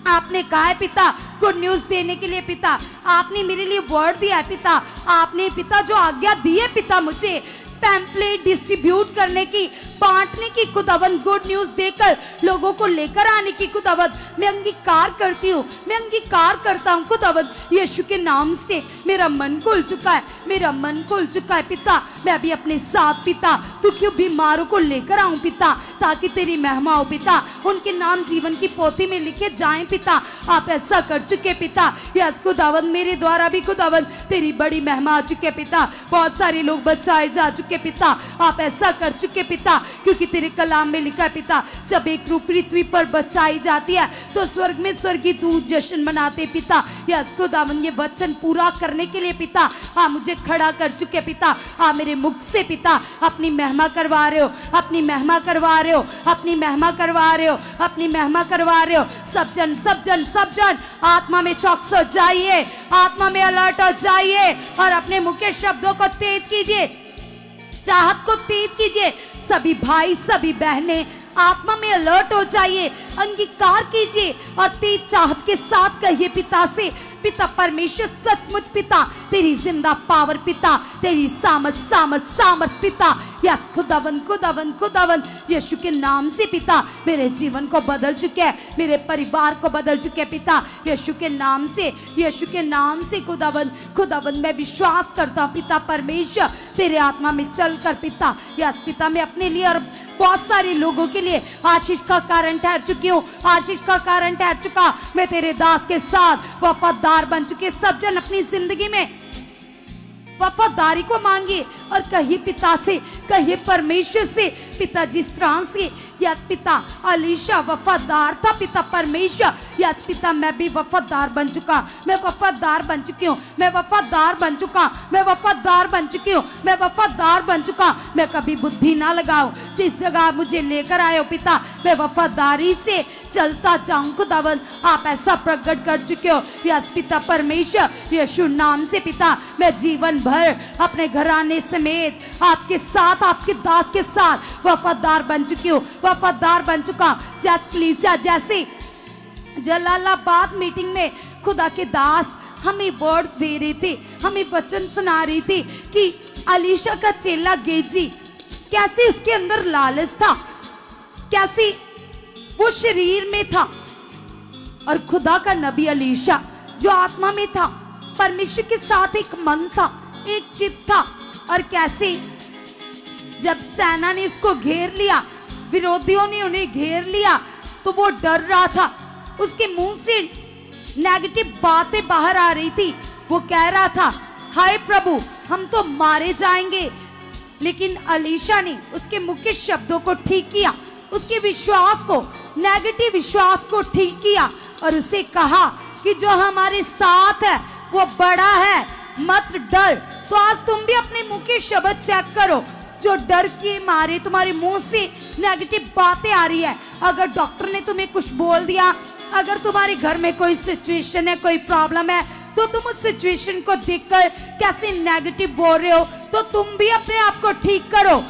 आपने कहा है पिता गुड न्यूज देने के लिए पिता, आपने मेरे लिए वर्ड दिया है पिता, आपने पिता जो आज्ञा दी है पिता मुझे पैम्फलेट डिस्ट्रीब्यूट करने की, बांटने की खुदावन, गुड न्यूज देकर लोगों को लेकर आने की खुदावन, मैं अंगीकार करती हूँ, मैं अंगीकार करता हूँ खुदावन। यीशु के नाम से मेरा मन खुल चुका है, मेरा मन खुल चुका है पिता। मैं अभी अपने साथ पिता दुखियों बीमारों को लेकर आऊं पिता, ताकि तेरी महिमा हो पिता, उनके नाम जीवन की पोथी में लिखे जाएं पिता। आप ऐसा कर चुके पिता। यस खुदावन, मेरे द्वारा भी खुदावन तेरी बड़ी महिमा आ चुके पिता। बहुत सारे लोग बचाए जा चुके पिता, आप ऐसा कर चुके पिता, क्योंकि तेरे कलाम में लिखा है पिता, जब एक रूह पृथ्वी पर बचाई जाती है तो स्वर्ग में स्वर्गीय दूत जश्न मनाते पिता। यस खुदावन, ये वचन पूरा करने के लिए पिता आप मुझे खड़ा कर चुके पिता। आप मेरे मुख से पिता अपनी महिमा करवा रहे हो, अपनी महिमा करवा रहे हो, अपनी महिमा करवा रहे हो, अपनी महिमा करवा रहे हो। सब जन, सब जन, सब जन आत्मा में चौकस हो जाइए, आत्मा में अलर्ट हो जाइए और अपने मुख के शब्दों को तेज कीजिए, चाहत को तेज कीजिए। सभी भाई, सभी बहनें आत्मा में अलर्ट हो जाइए, अंगीकार कीजिए और तेज चाहत के साथ कहिए पिता से, पिता परमेश्वर सचमुच पिता तेरी जिंदा पावर पिता, तेरी सामर्थ सामर्थ सामर्थ पिता। यस खुदावन, खुदावन, खुदावन यीशु के नाम से पिता मेरे जीवन को बदल चुके हैं, मेरे परिवार को बदल चुके हैं पिता, यीशु के नाम से, यीशु के नाम से खुदावन, खुदावन मैं विश्वास करता हूँ पिता परमेश्वर तेरे आत्मा में चल कर पिता। यस पिता मैं अपने लिए और बहुत सारे लोगों के लिए आशीष का कारण ठहर चुकी हूँ, आशीष का कारण ठहर चुका। मैं तेरे दास के साथ वफादार बन चुके। सब जन अपनी जिंदगी में वफादारी को मांगिए और कहिए पिता से, कहिए परमेश्वर से पिता, जिस तरह से यस पिता अलीशा वफादार था पिता परमेश्वर, यस पिता मैं भी वफादार बन चुका, मैं वफादार बन चुकी हूँ, मैं वफादार बन चुका, मैं वफादार बन चुकी हूँ, मैं वफादार बन चुका। मैं कभी बुद्धि ना लगाऊं, जिस जगह मुझे लेकर आए हो पिता मैं वफादारी से चलता जाऊं खुदावन। आप ऐसा प्रकट कर चुके हो यस पिता परमेश्वर, यीशु नाम से पिता मैं जीवन भर अपने घराने समेत आपके साथ, आपके दास के साथ वफादार बन चुकी हूँ, वफादार बन चुका। जैसे जलालाबाद मीटिंग में खुदा के दास हमें वर्ड दे रहे थे, हमें वचन सुना रही थी कि अलीशा का चेला गेजी कैसे उसके अंदर लालच था, कैसे वो शरीर में था, और खुदा का नबी अलीशा जो आत्मा में था, परमेश्वर के साथ एक मन था, एक चित्त था। और कैसे जब सेना ने इसको घेर लिया, विरोधियों ने उन्हें घेर लिया, तो वो डर रहा था, उसके मुंह से नेगेटिव बातें बाहर आ रही थी। वो कह रहा था हाय प्रभु हम तो मारे जाएंगे। लेकिन अलीशा ने उसके मुख के शब्दों को ठीक किया, उसके विश्वास को, नेगेटिव विश्वास को ठीक किया और उसे कहा कि जो हमारे साथ है वो बड़ा है, मत डर। तो आज तुम भी अपने मुंह के शब्द चेक करो, जो डर के मारे तुम्हारे मुंह से नेगेटिव बातें आ रही है। अगर डॉक्टर ने तुम्हें कुछ बोल दिया, अगर तुम्हारे घर में कोई सिचुएशन है, कोई प्रॉब्लम है, तो तुम उस सिचुएशन को देखकर कैसे नेगेटिव बोल रहे हो, तो तुम भी अपने आप को ठीक करो।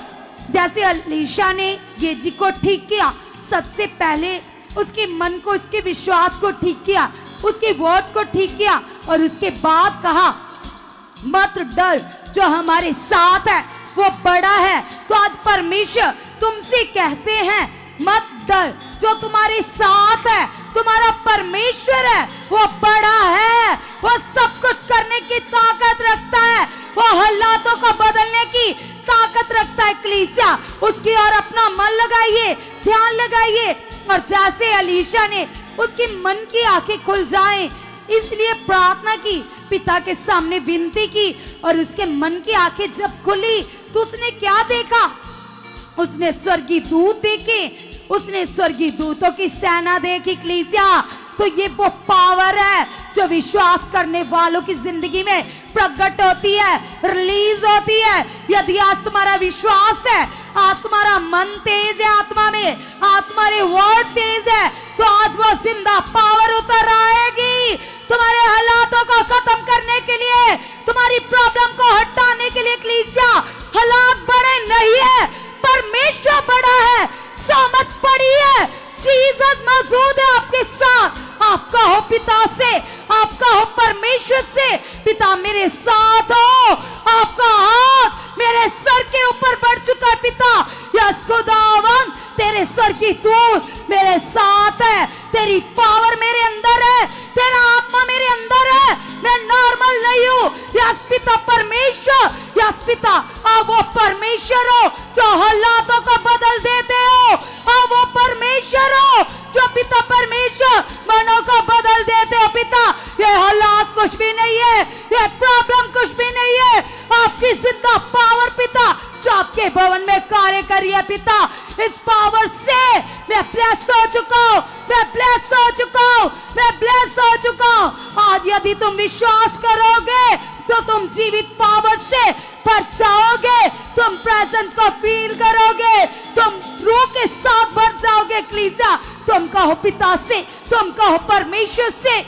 जैसे अलीशा ने गेजी को ठीक किया, सबसे पहले उसके मन को, उसके विश्वास को ठीक किया, उसके वर्ड्स को ठीक किया और उसके बाद कहा मत डर, जो हमारे साथ है वो बड़ा है। तो आज परमेश्वर तुमसे कहते हैं मत डर, जो तुम्हारे साथ है, तुम्हारा परमेश्वर है, वो बड़ा है, वो सब कुछ करने की ताकत रखता है, वो हालातों को बदलने की ताकत रखता है। कलीसिया उसकी ओर अपना मन लगाइए, ध्यान लगाइए। और जैसे अलीशा ने उसके मन की आंखें खुल जाएं, इसलिए प्रार्थना की, पिता के सामने विनती की, और उसके मन की आंखें जब खुली तो उसने क्या देखा? उसने स्वर्गीय दूत देखे, उसने स्वर्गीय दूतों की सेना देखी। कलीसिया तो ये वो पावर है जो विश्वास करने वालों की जिंदगी में प्रकट होती है, रिलीज होती है। यदि आज तुम्हारा विश्वास है, आज तुम्हारा मन तेज है आत्मा में, आज तुम्हारे वर्ड तेज है, तो आज वो जिंदा पावर उतर आएगी तुम्हारे हालातों को खत्म करने के लिए, तुम्हारी प्रॉब्लम को हटाने के लिए। कलीसिया, हालात बड़े नहीं है, परमेश्वर बड़ा है, सामर्थ बड़ी है, जीसस मौजूद है आपके साथ। आप कहो पिता से, आप कहो परमेश्वर से, पिता मेरे साथ हो, आपका हाथ मेरे सर के ऊपर बढ़ चुका है पिता। यस खुदावन, तेरे सर की तूल मेरे साथ है, तेरी पावर मेरे अंदर है, तेरा आत्मा मेरे अंदर है, मैं नॉर्मल नहीं हूँ। यस पिता परमेश्वर, यस पिता आप वो परमेश्वर हो जो हालातों को बदल देते हो, आप वो परमेश्वर हो जो पिता परमेश्वर मनों को बदल देते हो। पिता ये हालात कुछ भी नहीं है, ये प्रॉब्लम कुछ भी नहीं है, आपकी जिंदा पावर पिता जो आपके भवन में कार्य करी है पिता, इस पावर से मैं ब्लेस्ड हो चुका हूँ, मैं ब्लेस्ड हो चुका हूँ, मैं ब्लेस्ड हो चुका हूँ। आज यदि तुम विश्वास करोगे तो तुम जीवित पावर से भर जाओगे, तुम प्रेजेंस को फील करोगे, तुम रूह के साथ भर जाओगे। कलीसिया, तुम कहो पिता से, तुम कहो परमेश्वर से,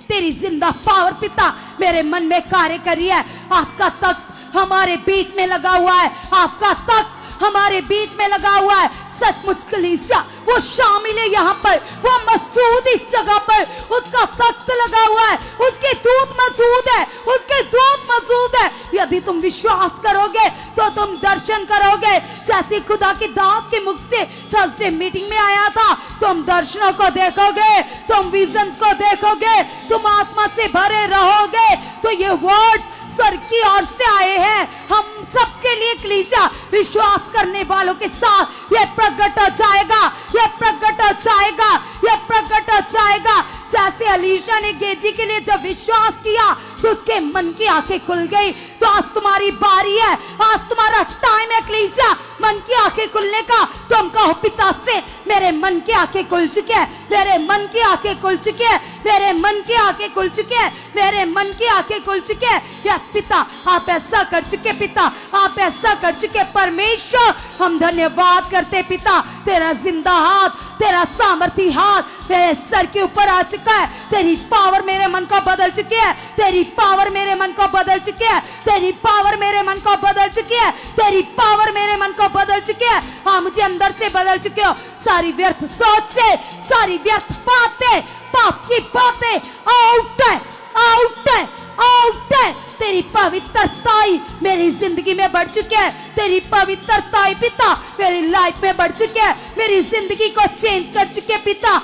तेरी जिंदा पावर पिता मेरे मन में कार्य करी है। आपका तख्त हमारे बीच में लगा हुआ है, आपका तख्त हमारे बीच में लगा हुआ है। सचमुच कलीसिया, वो शामिल है यहाँ पर, वो मौजूद इस जगह पर, उसका तख्त लगा हुआ है, उसके दूत मौजूद है, उसके दूत मौजूद है। यदि तुम विश्वास करोगे तो तुम दर्शन करोगे, जैसे खुदा के दास के मुख से थर्सडे मीटिंग में आया था। तुम दर्शनों को देखोगे, तुम विजन्स को देखोगे, तुम आत्मा से भरे रहोगे। तो ये वर्ड स्वर्ग की ओर से आए हैं हम सबके लिए। कलीसिया, विश्वास करने वालों के साथ ये प्रकट हो जाएगा, ये प्रकट हो जाएगा, ये प्रकट हो जाएगा। जैसे अलीशा ने गेजी के लिए जब विश्वास किया तो उसके मन की आंखें खुल गई। तो आज तुम्हारी बारी है, आज तुम्हारा टाइम है कलीसिया, मन की आंखें खुलने का। तुम कहो पिता से, मेरे मन की आंखें खुल चुकी है, मेरे मन की आंखें खुल चुकी है, मेरे मन की आंखें खुल चुकी है, मेरे मन की आंखें खुल चुकी है। यस पिता, आप ऐसा कर चुके पिता, आप ऐसा कर चुके परमेश्वर। हम धन्यवाद करते पिता, तेरा जिंदा हाथ, तेरा सामर्थी हाथ मेरे सर के ऊपर आ चुका है। तेरी पावर मेरे मन को बदल चुकी है, तेरी पावर मेरे मन को बदल चुकी है, तेरी पावर मेरे मन को बदल चुकी है, तेरी पावर मेरे मन को बदल चुकी है। हाँ, मुझे अंदर से बदल चुके हो। सारी व्यर्थ सोचे, सारी व्यर्थ बातें, पाप की बातें आउट है, आउट है, आउट है। तेरी पवित्रताई मेरी जिंदगी में बढ़ चुकी है, तेरी पवित्रताई पिता मेरी लाइफ में बढ़ चुकी है, मेरी जिंदगी को चेंज कर चुके पिता।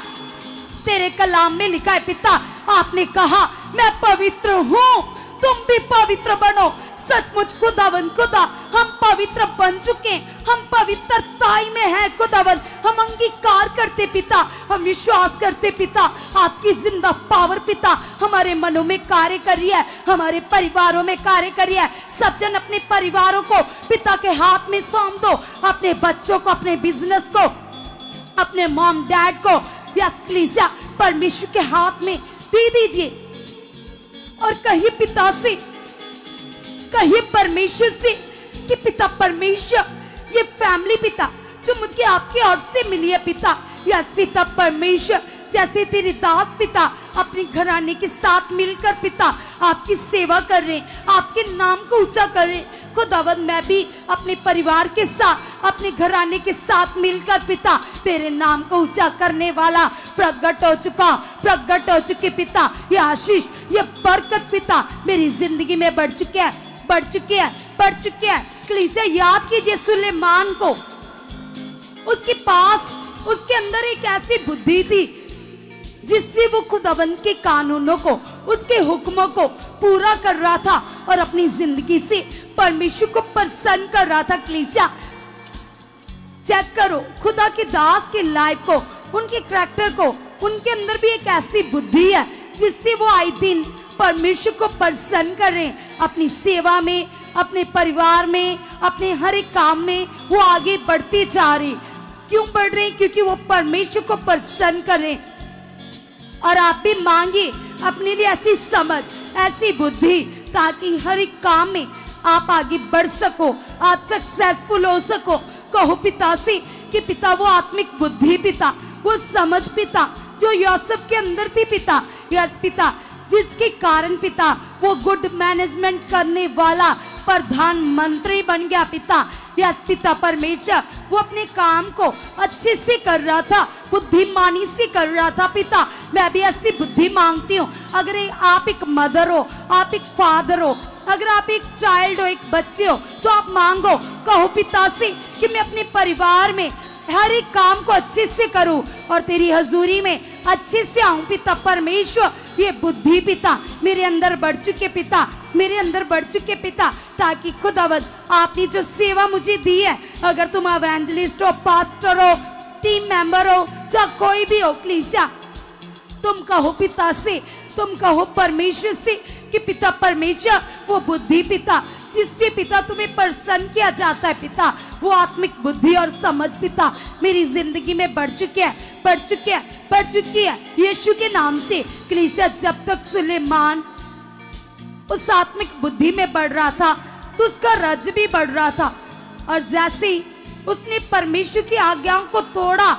तेरे कलाम में लिखा है पिता, आपने कहा मैं पवित्र हूँ, तुम भी पवित्र बनो। सचमुच खुदावन खुदा, हम पवित्र बन चुके, हम पवित्रताई में हैं खुदावन। हम अंगीकार करते पिता, हम विश्वास करते पिता, आपकी जिंदा पावर पिता हमारे मनों में कार्य कर रही है, हमारे परिवारों में कार्य कर रही है। सब जन अपने परिवारों को पिता के हाथ में सौंप दो, अपने बच्चों को, अपने बिजनेस को, अपने मॉम डैड को, या कलीसिया परमेश्वर के हाथ में दे दीजिए। और कहिए पिता से, कहिए परमेश्वर से कि पिता परमेश्वर, ये फैमिली पिता जो मुझे आपकी ओर से मिली है पिता, यस पिता परमेश्वर, जैसे तेरे दास पिता अपनी घराने के साथ मिलकर पिता आपकी सेवा कर रहे, आपके नाम को ऊंचा कर रहे। खुदावंद, मैं भी अपने परिवार के साथ, अपने घराने के साथ मिलकर पिता तेरे नाम को ऊंचा करने वाला प्रकट हो चुका, प्रकट हो चुके पिता। ये आशीष, ये बरकत पिता मेरी जिंदगी में बढ़ चुके हैं, बढ़ चुके हैं, बढ़ चुके हैं। कलीसिया, याद कीजिए सुलेमान को, उसके पास, उसके अंदर एक ऐसी बुद्धि थी जिससे वो खुदावंद के कानूनों को, उसके हुक्मों को पूरा कर रहा था और अपनी जिंदगी से परमेश्वर को प्रसन्न कर रहा था। कलीसिया, चेक करो खुदा के दास की लाइफ को, उनके कैरेक्टर को, उनके अंदर भी एक ऐसी बुद्धि है जिससे वो आए दिन परमेश्वर को प्रसन्न कर रहे हैं। अपनी सेवा में, अपने परिवार में, अपने हर एक काम में वो आगे बढ़ते जा रहे। क्यों बढ़ रहे? क्योंकि वो परमेश्वर को प्रसन्न कर रहे। और आप भी मांगिए अपने लिए ऐसी समझ, ऐसी बुद्धि, ताकि हर एक काम में आप आगे बढ़ सको, आप सक्सेसफुल हो सको। कहो पिता से कि पिता वो आत्मिक बुद्धि पिता वो समझ पिता जो यूसुफ के अंदर थी पिता। यस पिता, जिसके कारण पिता वो गुड मैनेजमेंट करने वाला प्रधानमंत्री बन गया पिता। यस पिता परमेश्वर, वो अपने काम को अच्छे से कर रहा था, बुद्धिमानी से कर रहा था पिता। मैं भी ऐसी बुद्धि मांगती हूँ। अगर आप एक मदर हो, आप एक फादर हो, अगर आप एक चाइल्ड हो, एक बच्चे हो, तो आप मांगो, कहो पिता से कि मैं अपने परिवार में हर एक काम को अच्छे से करूं और तेरी हजूरी में अच्छे से आऊं पिता परमेश्वर। ये बुद्धि पिता मेरे अंदर बढ़ चुके पिता, मेरे अंदर बढ़ चुके पिता, ताकि खुदावंद आपने जो सेवा मुझे दी है, अगर तुम एवेंजलिस्ट हो, पास्टर हो, टीम मेंबर हो, चाहे कोई भी हो कलीसिया, तुम कहो पिता से, तुम कहो परमेश्वर से कि पिता परमेश्वर वो बुद्धि पिता जिससे पिता तुम्हें प्रसन्न किया जाता है पिता, वो आत्मिक बुद्धि और समझ पिता मेरी जिंदगी में बढ़ चुकी है, बढ़ चुकी है, बढ़ चुकी है यीशु के नाम से। कलीसिया, जब तक सुलेमान उस आत्मिक बुद्धि में बढ़ रहा था तो उसका राज्य भी बढ़ रहा था, और जैसे ही उसने परमेश्वर की आज्ञाओं को तोड़ा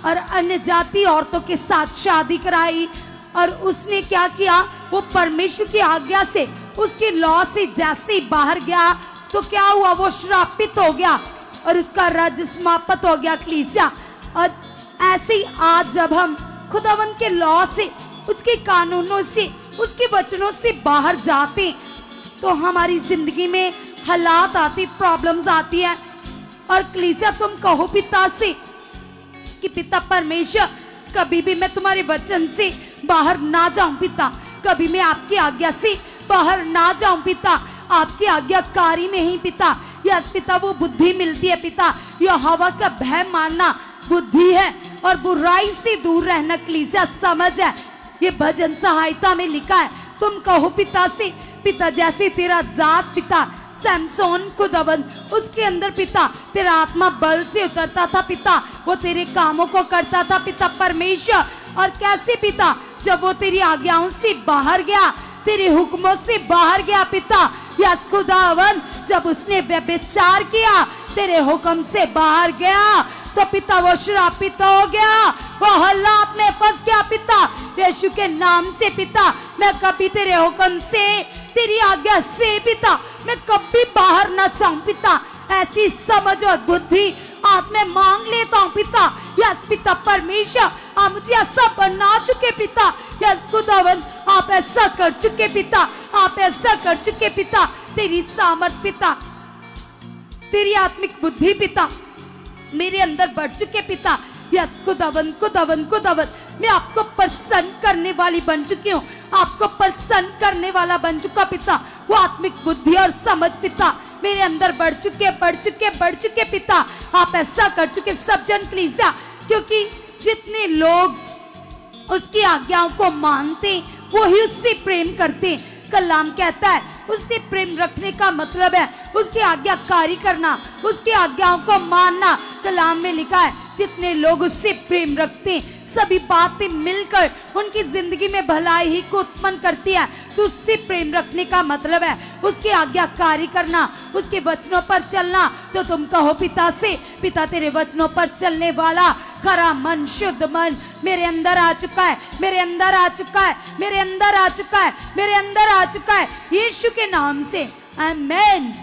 और अन्य जाति औरतों के साथ शादी कराई, और उसने क्या किया, वो परमेश्वर की आज्ञा से, उसके लॉ से जैसे ही बाहर गया तो क्या हुआ, वो श्रापित हो गया और उसका राज्य समाप्त हो गया कलीसिया। और ऐसे ही आज जब हम खुदावंद के लॉ से, उसके कानूनों से, उसके वचनों से बाहर जाते तो हमारी जिंदगी में हालात आती, प्रॉब्लम्स आती है। और कलीसिया, तुम कहो पिता से कि पिता परमेश्वर, कभी भी मैं तुम्हारे वचन से बाहर ना जाऊं पिता, कभी मैं आपकी आज्ञा से बाहर ना जाऊं पिता, आपकी आज्ञाकारी में ही पिता। यस पिता, वो बुद्धि मिलती है पिता, यहोवा का भय मानना बुद्धि है और बुराई से दूर रहना कलीसिया समझ है। ये भजन सहायता में लिखा है। तुम कहो पिता से, पिता जैसे तेरा दास पिता सैमसोन खुदावंद, उसके अंदर पिता तेरा आत्मा बल से उतरता था पिता, वो तेरे कामों को करता था पिता परमेश्वर। और कैसे पिता, जब वो तेरी आज्ञाओं से बाहर गया, तेरे हुक्मों से बाहर गया पिता, यस खुदावंद, जब उसने व्यभिचार किया, तेरे हुक्म से बाहर गया तो पिता वो श्रापित हो गया, वो हालात में फंस गया पिता। यीशु के नाम से पिता, मैं कभी तेरे हुक्म से, तेरी आज्ञा से पिता, मैं कभी बाहर ना जाऊं पिता। ऐसी समझ और बुद्धि आज मैं मांग लेता हूँ पिता। यस पिता परमेश्वर, आप मुझे ऐसा बना चुके पिता। यस खुदावंद, आप ऐसा कर चुके पिता, आप ऐसा कर चुके पिता। तेरी सामर्थ पिता, तेरी आत्मिक बुद्धि पिता मेरे अंदर बढ़ चुके पिता। यस खुदावंद, खुदावंद, खुदावंद, मैं आपको प्रसन्न करने वाली बन चुकी हूँ, आपको प्रसन्न करने वाला बन चुका पिता। वो आत्मिक बुद्धि और समझ पिता मेरे अंदर बढ़ चुके, बढ़ चुके, बढ़ चुके पिता। आप ऐसा कर चुके सब जन कलीसिया, क्योंकि जितने लोग उसकी आज्ञाओं को मानते वही उससे प्रेम करते। कलाम कहता है उससे प्रेम रखने का मतलब है उसकी आज्ञाकारी करना, उसकी आज्ञाओं को मानना। कलाम में लिखा है जितने लोग उससे प्रेम रखते सभी बातें मिलकर उनकी जिंदगी में भलाई ही को उत्पन्न करती है। तो उससे प्रेम रखने का मतलब है उसकी आज्ञाकारी करना, उसके वचनों पर चलना। तो तुम कहो पिता से, पिता तेरे वचनों पर चलने वाला खरा मन, शुद्ध मन मेरे अंदर आ चुका है, मेरे अंदर आ चुका है, मेरे अंदर आ चुका है, मेरे अंदर आ चुका है, यीशु के नाम से आमीन।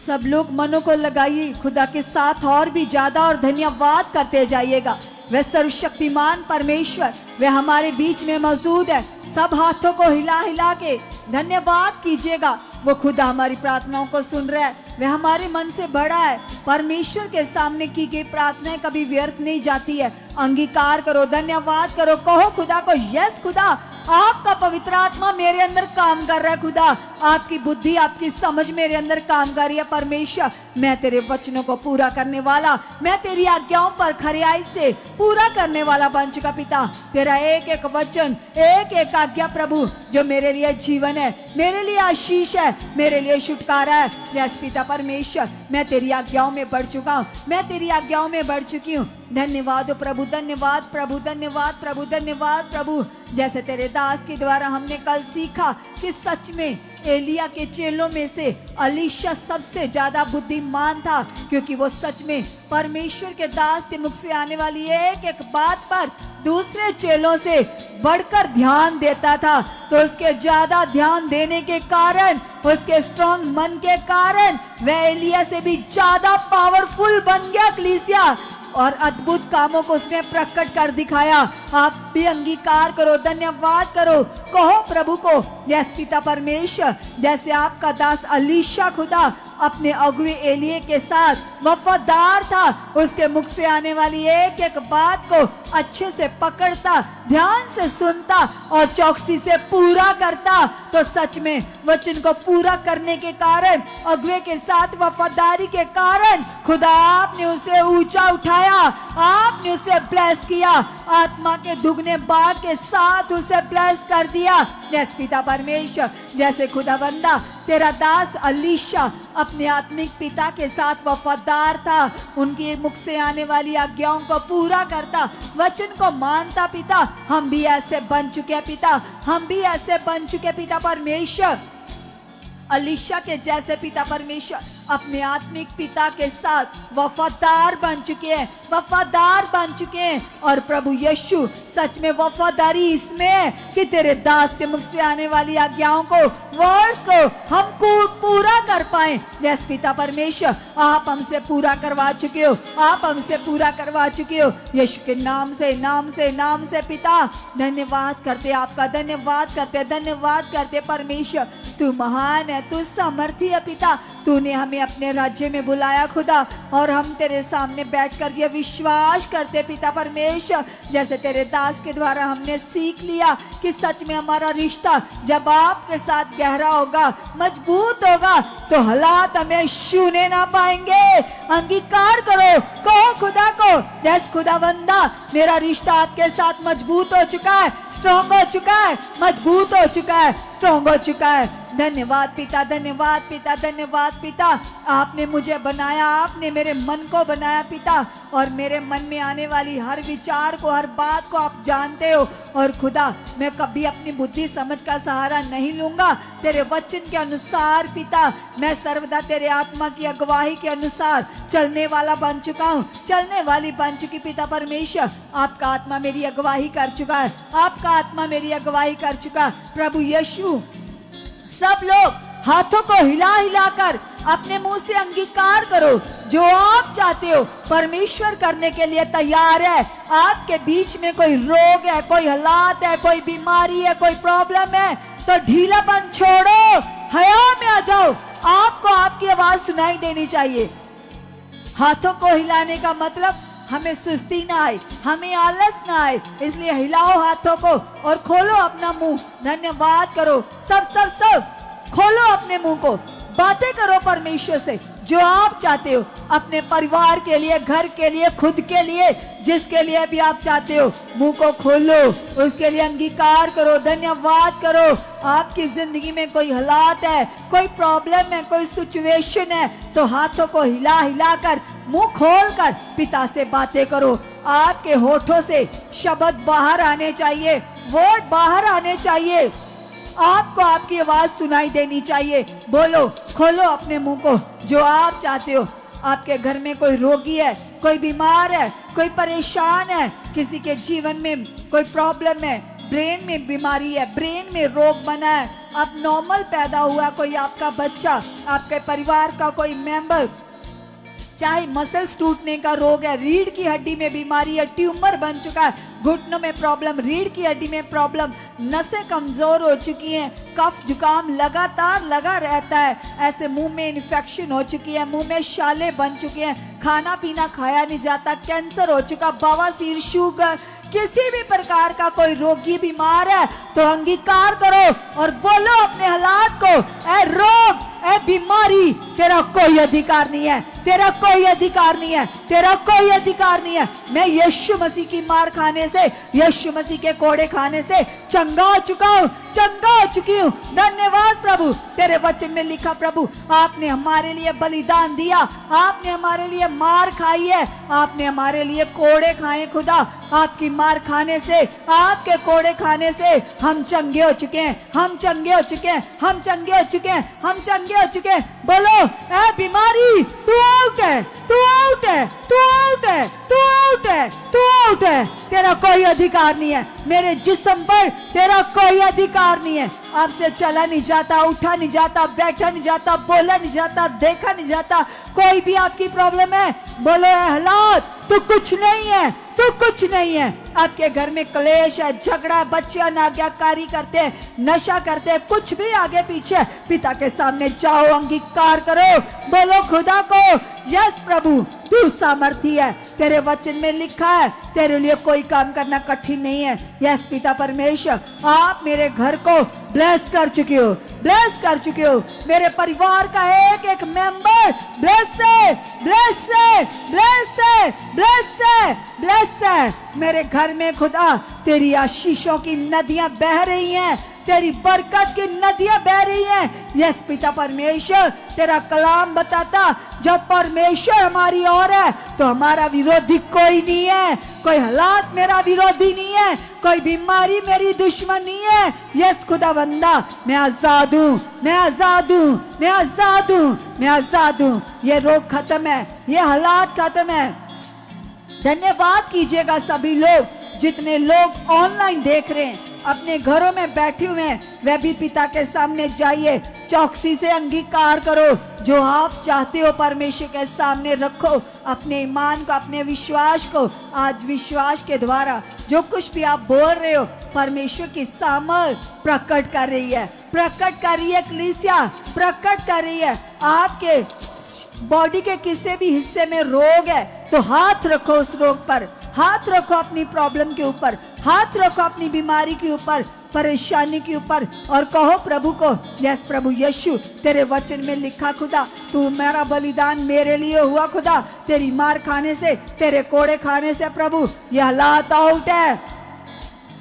सब लोग मनों को लगाइए खुदा के साथ और भी ज्यादा और धन्यवाद करते जाइएगा। वह सर्वशक्तिमान परमेश्वर वह हमारे बीच में मौजूद है। सब हाथों को हिला हिला के धन्यवाद कीजिएगा। वो खुदा हमारी प्रार्थनाओं को सुन रहा है, वह हमारे मन से बड़ा है। परमेश्वर के सामने की गई प्रार्थनाएं कभी व्यर्थ नहीं जाती है। अंगीकार करो, धन्यवाद करो, कहो खुदा को, यस खुदा आपका पवित्र आत्मा मेरे अंदर काम कर रहा है। खुदा आपकी बुद्धि, आपकी समझ मेरे अंदर काम कर रही है। परमेश्वर, मैं तेरे वचनों को पूरा करने वाला, मैं तेरी आज्ञाओं पर खरियाई से पूरा करने वाला बन चुका पिता। तेरा एक एक वचन, एक एक आज्ञा प्रभु जो मेरे लिए जीवन है, मेरे लिए आशीष है, मेरे लिए छुटकारा है। यस पिता परमेश्वर, मैं तेरी आज्ञाओं में बढ़ चुका हूँ, मैं तेरी आज्ञाओं में बढ़ चुकी हूँ। धन्यवाद प्रभु, धन्यवाद प्रभु, धन्यवाद प्रभु, धन्यवाद प्रभु। जैसे तेरे दास के द्वारा हमने कल सीखा कि सच में एलिया के चेलों में से एलीशा सबसे ज्यादा बुद्धिमान था, क्योंकि वो सच में परमेश्वर के दास के मुख से आने वाली एक एक बात पर दूसरे चेलों से बढ़कर ध्यान देता था। तो उसके ज्यादा ध्यान देने के कारण, उसके स्ट्रॉन्ग मन के कारण वह एलिया से भी ज्यादा पावरफुल बन गया कलीसिया, और अद्भुत कामों को उसने प्रकट कर दिखाया। आप भी अंगीकार करो, धन्यवाद करो, कहो प्रभु को, यस पिता परमेश्वर, जैसे आपका दास एलीशा खुदा अपने अगुए एलिया के साथ वफादार था, उसके मुख से आने वाली एक एक बात को अच्छे से पकड़ता, ध्यान से सुनता और चौकसी से पूरा करता, तो सच में वचन को पूरा करने के कारण, अगुए के साथ वफादारी के कारण खुदा आपने उसे ऊंचा उठाया, आपने उसे ब्लेस किया, आत्मा के दुगने बाग के साथ उसे ब्लेस कर दिया। यस पिता परमेश्वर, जैसे खुदावंदा तेरा दास एलीशा अपने आत्मिक पिता के साथ वफादार था, उनके मुख से आने वाली आज्ञाओं को पूरा करता, वचन को मानता पिता, हम भी ऐसे बन चुके हैं पिता, हम भी ऐसे बन चुके पिता परमेश्वर, एलीशा के जैसे पिता परमेश्वर अपने आत्मिक पिता के साथ वफादार बन चुके हैं, वफादार बन चुके हैं। और प्रभु यीशु सच में वफादारी इसमें है कि तेरे दास के मुख से आने वाली आज्ञाओं को, वर्ड्स को हम पूरा कर पाए। यस पिता परमेश्वर, आप हमसे पूरा करवा चुके हो, आप हमसे पूरा करवा चुके हो, यीशु के नाम से, नाम से, नाम से पिता धन्यवाद करते, आपका धन्यवाद करते, धन्यवाद करते परमेश्वर, तू महान है, तू सामर्थी है पिता, तूने हमें अपने राज्य में बुलाया खुदा, और हम तेरे सामने बैठकर ये विश्वास करते पिता परमेश्वर, जैसे तेरे दास के द्वारा हमने सीख लिया कि सच में हमारा रिश्ता जब आपके साथ गहरा होगा, मजबूत होगा, तो हालात हमें छूने ना पाएंगे। अंगीकार करो, कहो खुदा को, यस खुदावंदा मेरा रिश्ता आपके साथ मजबूत हो चुका है, स्ट्रॉन्ग हो चुका है, मजबूत हो चुका है, स्ट्रॉन्ग हो चुका है। धन्यवाद पिता, धन्यवाद पिता, धन्यवाद पिता, आपने मुझे बनाया, आपने मेरे मन को बनाया पिता, और मेरे मन में आने वाली हर विचार को, हर बात को आप जानते हो। और खुदा मैं कभी अपनी बुद्धि समझ का सहारा नहीं लूंगा, तेरे वचन के अनुसार पिता मैं सर्वदा तेरे आत्मा की अगुवाई के अनुसार चलने वाला बन चुका हूँ, चलने वाली बन चुकी पिता परमेश्वर, आपका आत्मा मेरी अगुवाई कर चुका है, आपका आत्मा मेरी अगुवाई कर चुका। प्रभु यीशु, सब लोग हाथों को हिला हिलाकर अपने मुंह से अंगीकार करो, जो आप चाहते हो परमेश्वर करने के लिए तैयार है। आपके बीच में कोई रोग है, कोई हालात है, कोई बीमारी है, कोई प्रॉब्लम है, तो ढीलापन छोड़ो, हया में आ जाओ, आपको आपकी आवाज सुनाई देनी चाहिए। हाथों को हिलाने का मतलब हमें सुस्ती ना आए, हमें आलस ना आए, इसलिए हिलाओ हाथों को और खोलो अपना मुंह, धन्यवाद करो, सब सब सब खोलो अपने मुंह को, बातें करो परमेश्वर से, जो आप चाहते हो अपने परिवार के लिए, घर के लिए, खुद के लिए, जिसके लिए भी आप चाहते हो, मुंह को खोलो, उसके लिए अंगीकार करो, धन्यवाद करो। आपकी जिंदगी में कोई हालात है, कोई प्रॉब्लम है, कोई सिचुएशन है, तो हाथों को हिला हिला कर, मुंह खोलकर पिता से बातें करो। आपके होठों से शब्द बाहर आने चाहिए, वर्ड बाहर आने चाहिए, आपको आपकी आवाज सुनाई देनी चाहिए। बोलो, खोलो अपने मुंह को, जो आप चाहते हो। आपके घर में कोई रोगी है, कोई बीमार है, कोई परेशान है, किसी के जीवन में कोई प्रॉब्लम है, ब्रेन में बीमारी है, ब्रेन में रोग बना है, अब नॉर्मल पैदा हुआ कोई आपका बच्चा, आपके परिवार का कोई मेंबर, चाहे मसल्स टूटने का रोग है, रीढ़ की हड्डी में बीमारी है, ट्यूमर बन चुका है, घुटनों में प्रॉब्लम, रीढ़ की हड्डी में प्रॉब्लम, नसें कमजोर हो चुकी हैं, कफ जुकाम लगातार लगा रहता है, ऐसे मुंह में इन्फेक्शन हो चुकी है, मुंह में छाले बन चुके हैं, खाना पीना खाया नहीं जाता, कैंसर हो चुका, बवासीर, शुगर, किसी भी प्रकार का कोई रोगी बीमार है, तो अंगीकार करो और बोलो अपने हालात को, ए रोग, ए बीमारी, तेरा कोई अधिकार नहीं है, तेरा कोई अधिकार नहीं है, तेरा कोई अधिकार नहीं है। मैं यीशु मसीह की मार खाने से, यीशु मसीह के कोड़े खाने से चंगा हो चुका हूँ, चंगा हो चुकी हूँ। धन्यवाद प्रभु, तेरे वचन में लिखा प्रभु आपने हमारे लिए बलिदान दिया, आपने हमारे लिए मार खाई है, आपने हमारे लिए कोड़े खाए खुदा। आपकी मार खाने से, आपके कोड़े खाने से हम चंगे हो चुके हैं, हम चंगे हो चुके हैं, हम चंगे हो चुके हैं, हम चंगे हो चुके हैं। बोलो ए बीमारी तू आउट है, तू आउट है, तू आउट है, तू आउट है, तू आउट है। तेरा कोई अधिकार नहीं है मेरे जिस्म पर, तेरा कोई अधिकार नहीं है। आपसे चला नहीं जाता, उठा नहीं जाता, बैठा नहीं जाता, बोला नहीं जाता, देखा नहीं जाता। कोई भी आपकी प्रॉब्लम है, बोलो ए हालात तो कुछ नहीं है, तो कुछ नहीं है। आपके घर में क्लेश है, झगड़ा, बच्चे अनाज्ञाकारी करते हैं, नशा करते हैं, कुछ भी आगे पीछे, पिता के सामने जाओ, अंगीकार करो, बोलो खुदा को यस प्रभु तू सामर्थी है। तेरे वचन में लिखा है तेरे लिए कोई काम करना कठिन नहीं है। यस पिता परमेश्वर, आप मेरे घर को ब्लेस कर चुके हो, ब्लेस कर चुके हो। मेरे परिवार का एक एक मेंबर ब्लेस है, ब्लेस है, ब्लेस है, ब्लेस है, ब्लेस है। मेरे घर में खुदा तेरी आशीषों की नदियां बह रही हैं, तेरी बरकत की नदियां बह रही हैं। यस पिता परमेश्वर, तेरा कलाम बताता जब परमेश्वर हमारी ओर है तो हमारा विरोधी कोई नहीं है, कोई हालात मेरा विरोधी नहीं है, कोई बीमारी मेरी दुश्मन नहीं है। यस खुदा बंदा, मैं आजाद हूँ, मैं आजाद हूँ, मैं आजाद हूँ, मैं आजाद हूँ। ये रोग खत्म है, ये हालात खत्म है। धन्यवाद कीजिएगा सभी लोग, जितने लोग ऑनलाइन देख रहे हैं, अपने घरों में बैठे हुए हैं, वह भी पिता के सामने जाइए, चौकसी से अंगीकार करो। जो आप चाहते हो परमेश्वर के सामने रखो, अपने ईमान को, अपने विश्वास को। आज विश्वास के द्वारा जो कुछ भी आप बोल रहे हो, परमेश्वर की सामर्थ प्रकट कर रही है, प्रकट कर रही है कलीसिया, प्रकट कर रही है। आपके बॉडी के किसी भी हिस्से में रोग है तो हाथ रखो उस रोग पर, हाथ रखो अपनी प्रॉब्लम के ऊपर, हाथ रखो अपनी बीमारी के ऊपर, परेशानी के ऊपर, और कहो प्रभु को यस प्रभु यीशु, तेरे वचन में लिखा खुदा तू मेरा बलिदान मेरे लिए हुआ खुदा, तेरी मार खाने से, तेरे कोड़े खाने से प्रभु ये हालात आउट है।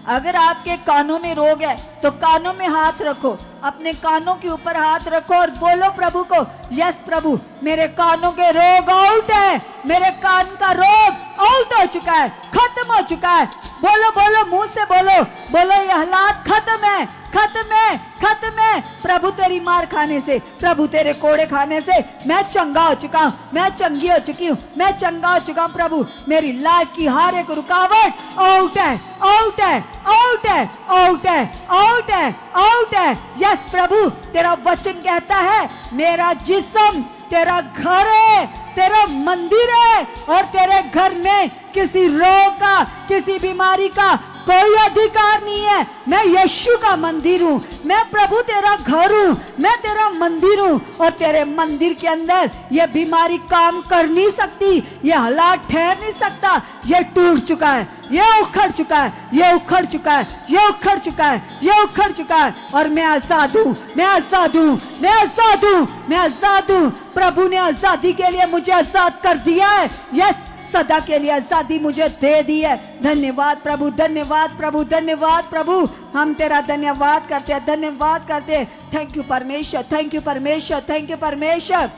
अगर आपके कानों में रोग है तो कानों में हाथ रखो, अपने कानों के ऊपर हाथ रखो और बोलो प्रभु को यस प्रभु मेरे कानों के रोग आउट है, मेरे कान का रोग आउट हो चुका है, खत्म हो चुका है। बोलो बोलो, मुंह से बोलो, बोलो ये हालात खत्म है, खत्म है, खत्म है। प्रभु तेरी मार खाने से, प्रभु तेरे कोड़े खाने से मैं चंगा हो चुका हूँ, मैं चंगी हो चुकी हूँ, मैं चंगा हो चुका हूँ। प्रभु मेरी लाइफ की हर एक रुकावट आउट है, आउट है, आउट है, आउट है, आउट है, आउट है। यस प्रभु, तेरा वचन कहता है मेरा जिस्म तेरा घर है, तेरा मंदिर है, और तेरे घर में किसी रोग का, किसी बीमारी का कोई अधिकार नहीं है। मैं यीशु का मंदिर हूँ, मैं प्रभु तेरा घर हूँ, मैं तेरा मंदिर हूँ, और तेरे मंदिर के अंदर ये बीमारी काम कर नहीं सकती, ये हालात ठहर नहीं सकता। ये टूट चुका है, ये उखड़ चुका है, ये उखड़ चुका है, ये उखड़ चुका है, ये उखड़ चुका है, और मैं आजाद हूँ, मैं आजाद हूँ, मैं आजाद हूँ, मैं आजाद हूँ। प्रभु ने आजादी के लिए मुझे आजाद कर दिया है। यस, सदा के लिए आजादी मुझे दे दी है। धन्यवाद प्रभु, धन्यवाद प्रभु, धन्यवाद प्रभु। हम तेरा धन्यवाद करते हैं, धन्यवाद करते हैं। थैंक यू परमेश्वर, थैंक यू परमेश्वर, थैंक यू परमेश्वर।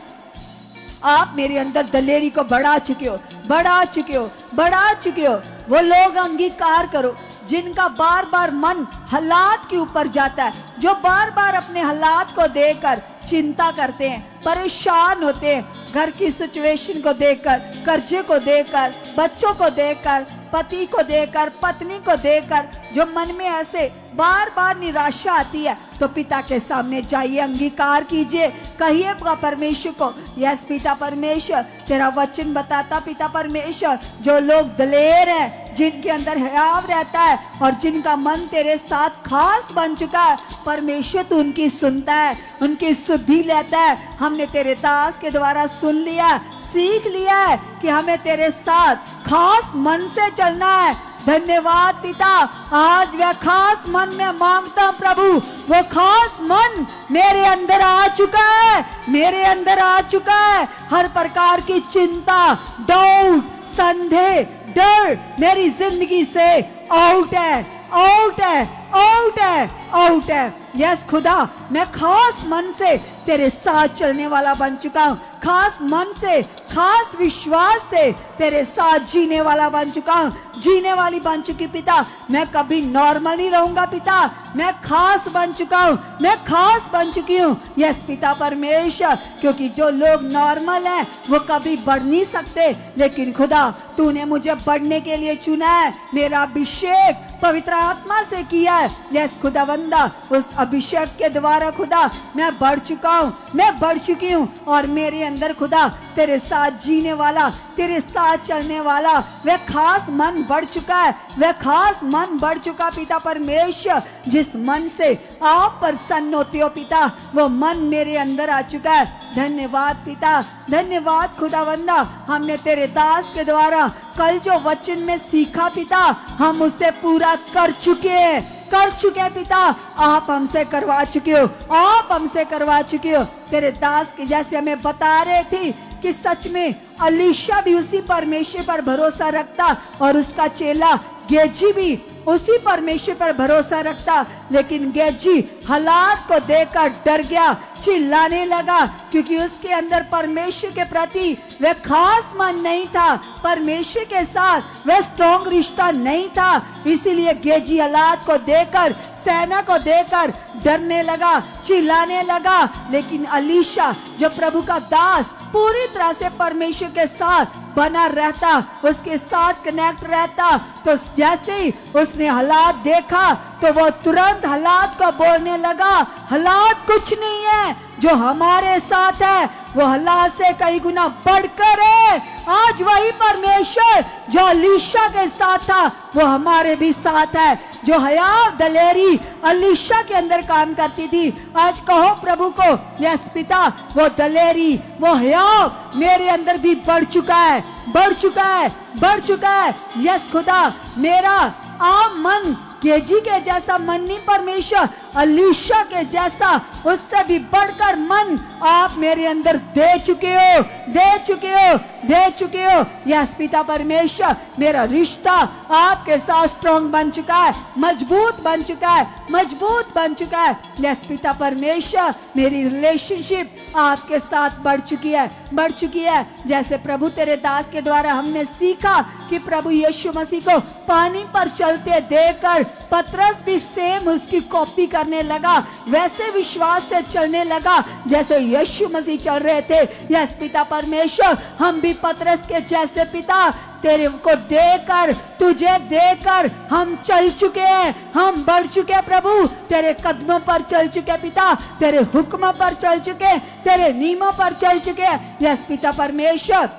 आप मेरे अंदर दलेरी को बढ़ा चुके हो, बढ़ा चुके हो, बढ़ा चुके हो। वो लोग अंगीकार करो जिनका बार बार मन हालात के ऊपर जाता है, जो बार बार अपने हालात को देखकर चिंता करते हैं, परेशान होते हैं, घर की सिचुएशन को देखकर, कर्जे को देखकर, बच्चों को देखकर, पति को देखकर, पत्नी को देखकर, जो मन में ऐसे बार बार निराशा आती है, तो पिता के सामने जाइए, अंगीकार कीजिए, कहिए परमेश्वर को यस पिता परमेश्वर, तेरा वचन बताता पिता परमेश्वर, जो लोग दलेर हैं, जिनके अंदर हयाव रहता है और जिनका मन तेरे साथ खास बन चुका है, परमेश्वर तू उनकी सुनता है, उनकी सुधि लेता है। हमने तेरे दास के द्वारा सुन लिया, सीख लिया है कि हमें तेरे साथ खास मन से चलना है, धन्यवाद पिता। आज वह खास मन में मांगता हूं प्रभु, वो खास मन मेरे अंदर आ चुका है, मेरे अंदर आ चुका है। हर प्रकार की चिंता, डाउट, संदेह, डर मेरी जिंदगी से आउट है, आउट है, आउट है, आउट है। यस खुदा, मैं खास मन से तेरे साथ चलने वाला बन चुका हूँ, खास मन से, खास विश्वास से तेरे साथ जीने वाला बन चुका हूँ, जीने वाली बन चुकी पिता। मैं कभी नॉर्मल नहीं रहूंगा पिता, मैं खास बन चुका हूँ, मैं खास बन चुकी हूँ। यस पिता परमेश्वर, क्योंकि जो लोग नॉर्मल हैं वो कभी बढ़ नहीं सकते, लेकिन खुदा तूने मुझे बढ़ने के लिए चुना है, मेरा अभिषेक पवित्र आत्मा से किया है। यस खुदावंदा, उस अभिषेक के द्वारा खुदा मैं बढ़ चुका हूँ, मैं बढ़ चुकी हूँ। और मेरे अंदर खुदा तेरे साथ जीने वाला, तेरे साथ चलने वाला वह खास मन बढ़ चुका है, वह खास मन बढ़ चुका पिता परमेश्वर। जिस मन से आप प्रसन्न होते हो पिता, वो मन मेरे अंदर आ चुका है। धन्यवाद पिता, धन्यवाद खुदावंदा। हमने तेरे दास के द्वारा कल जो वचन में सीखा पिता, हम उसे पूरा कर चुके हैं, कर चुके हैं पिता। आप हमसे करवा चुके हो, आप हमसे करवा चुके हो। तेरे दास के जैसे हमें बता रहे थे कि सच में अलीशा भी उसी परमेश्वर पर भरोसा रखता और उसका चेला गेजी भी उसी परमेश्वर पर भरोसा रखता, लेकिन गेजी हालात को देखकर डर गया, चिल्लाने लगा, क्योंकि उसके अंदर परमेश्वर के प्रति वह खास मन नहीं था, परमेश्वर के साथ वह स्ट्रॉन्ग रिश्ता नहीं था। इसीलिए गेजी हालात को देखकर, सेना को देखकर डरने लगा, चिल्लाने लगा। लेकिन अलीशा जो प्रभु का दास पूरी तरह से परमेश्वर के साथ बना रहता, उसके साथ कनेक्ट रहता, तो जैसे ही उसने हालात देखा तो वो तुरंत हालात को बोलने लगा, हालात कुछ नहीं है, जो हमारे साथ है वो हालात से कई गुना बढ़कर है। आज वही परमेश्वर जो अलीशा के साथ था वो हमारे भी साथ है। जो हयाव दलेरी अलीशा के अंदर काम करती थी, आज कहो प्रभु को, यस पिता, वो दलेरी, वो हयाव मेरे अंदर भी बढ़ चुका है, बढ़ चुका है, बढ़ चुका है। यस खुदा, मेरा आम मन गेजी के जैसा मन नहीं परमेश्वर, अलीशा के जैसा, उससे भी बढ़कर मन आप मेरे अंदर दे चुके हो, दे चुके हो, दे चुके हो। यस पिता परमेश्वर, मेरा रिश्ता आपके साथ स्ट्रॉन्ग बन चुका है, मजबूत बन चुका है, मजबूत बन चुका है। यस पिता परमेश्वर, मेरी रिलेशनशिप आपके साथ बढ़ चुकी है, बढ़ चुकी है। जैसे प्रभु तेरे दास के द्वारा हमने सीखा कि प्रभु यीशु मसीह को पानी पर चलते देखकर पतरस भी सेम उसकी कॉपी करने लगा, वैसे विश्वास से चलने लगा जैसे यीशु मसीह चल रहे थे। यस पिता परमेश्वर, हम भी पतरस के जैसे पिता तेरे को देकर, तुझे देकर हम चल चुके हैं, हम बढ़ चुके हैं प्रभु, तेरे कदमों पर चल चुके पिता, तेरे हुक्मों पर चल चुके, तेरे नियमों पर चल चुके। यस पिता परमेश्वर,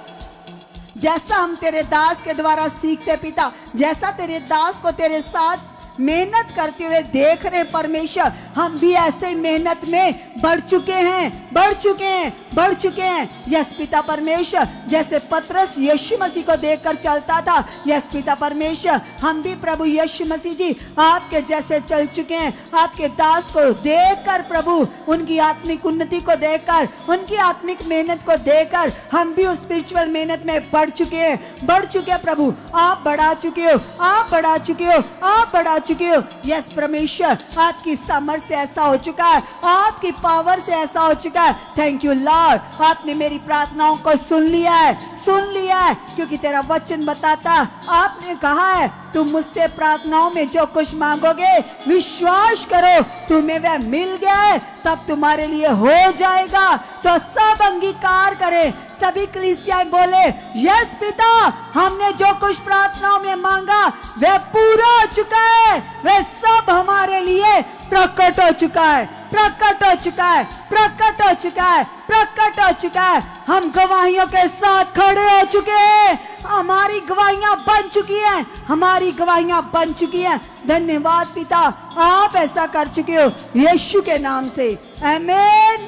जैसा हम तेरे दास के द्वारा सीखते पिता, जैसा तेरे दास को तेरे साथ मेहनत करते हुए देख रहे परमेश्वर, हम भी ऐसे मेहनत में बढ़ चुके हैं, बढ़ चुके हैं, बढ़ चुके हैं। यस पिता परमेश्वर, जैसे पतरस यीशु मसीह को देखकर चलता था, यस पिता परमेश्वर, हम भी प्रभु यीशु मसीह जी आपके जैसे चल चुके हैं। आपके दास को देखकर प्रभु, उनकी आत्मिक उन्नति को देखकर, उनकी आत्मिक मेहनत को देखकर हम भी उस स्पिरिचुअल मेहनत में बढ़ चुके हैं, बढ़ चुके हैं प्रभु। आप बढ़ा चुके हो, आप बढ़ा चुके हो, आप बढ़ा चुके हो। यस परमेश्वर, आपकी सामर्थ्य से ऐसा हो चुका है, आपकी पावर से ऐसा हो चुका है। थैंक यू लॉर्ड, आपने मेरी प्रार्थनाओं को सुन लिया है, सुन लिया है, क्योंकि तेरा वचन बताता, आपने कहा है तुम मुझसे प्रार्थनाओं में जो कुछ मांगोगे विश्वास करो तुम्हें वह मिल गया है, तब तुम्हारे लिए हो जाएगा। तो सब अंगीकार करें, सभी कलीसियाएं बोले, यस पिता, हमने जो कुछ प्रार्थनाओं में मांगा वह पूरा हो चुका है, वह सब हमारे लिए प्रकट हो चुका है, प्रकट हो चुका है, प्रकट हो चुका है, प्रकट हो चुका है। हम गवाहियों के साथ खड़े हो चुके हैं, हमारी गवाहियां बन चुकी हैं, हमारी गवाहियां बन चुकी हैं। धन्यवाद पिता, आप ऐसा कर चुके हो यीशु के नाम से, आमीन,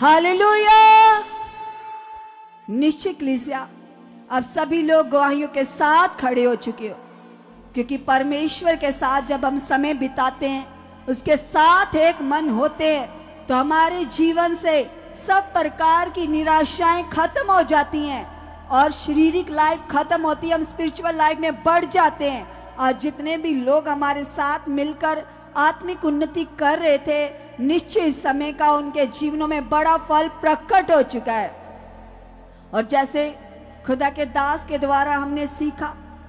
हालेलुया। निश्चय कलीसिया, अब सभी लोग गवाहियों के साथ खड़े हो चुके हो, क्योंकि परमेश्वर के साथ जब हम समय बिताते हैं, उसके साथ एक मन होते हैं, तो हमारे जीवन से सब प्रकार की निराशाएं खत्म हो जाती हैं और शारीरिक लाइफ खत्म होती है, हम स्पिरिचुअल लाइफ में बढ़ जाते हैं। और जितने भी लोग हमारे साथ मिलकर आत्मिक उन्नति कर रहे थे, निश्चित समय का उनके जीवनों में बड़ा फल प्रकट हो चुका है। और जैसे खुदा के दास के द्वारा हमने सीखा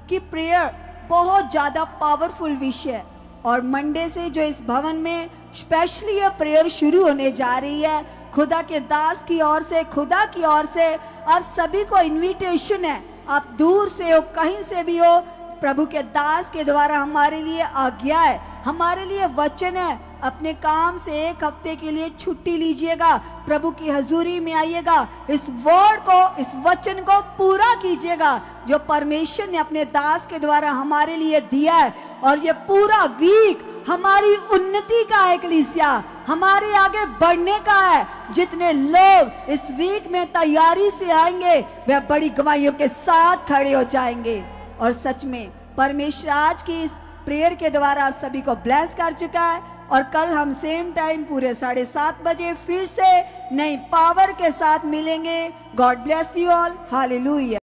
कि प्रेयर बहुत ज्यादा पावरफुल विषय है, और मंडे से जो इस भवन में स्पेशली ये प्रेयर शुरू होने जा रही है, खुदा के दास की ओर से, खुदा की ओर से आप सभी को इनविटेशन है। आप दूर से हो, कहीं से भी हो, प्रभु के दास के द्वारा हमारे लिए आज्ञा है, हमारे लिए वचन है। अपने काम से एक हफ्ते के लिए छुट्टी लीजिएगा, प्रभु की हजूरी में आइएगा, इस वर्ड को, इस वचन को पूरा कीजिएगा जो परमेश्वर ने अपने दास के द्वारा हमारे लिए दिया है। और ये पूरा वीक हमारी उन्नति का है, कलीसिया हमारे आगे बढ़ने का है। जितने लोग इस वीक में तैयारी से आएंगे, वे बड़ी गवाहियों के साथ खड़े हो जाएंगे। और सच में परमेश्वर आज की इस प्रेयर के द्वारा आप सभी को ब्लेस कर चुका है। और कल हम सेम टाइम पूरे 7:30 बजे फिर से नई पावर के साथ मिलेंगे। God bless you all. Hallelujah.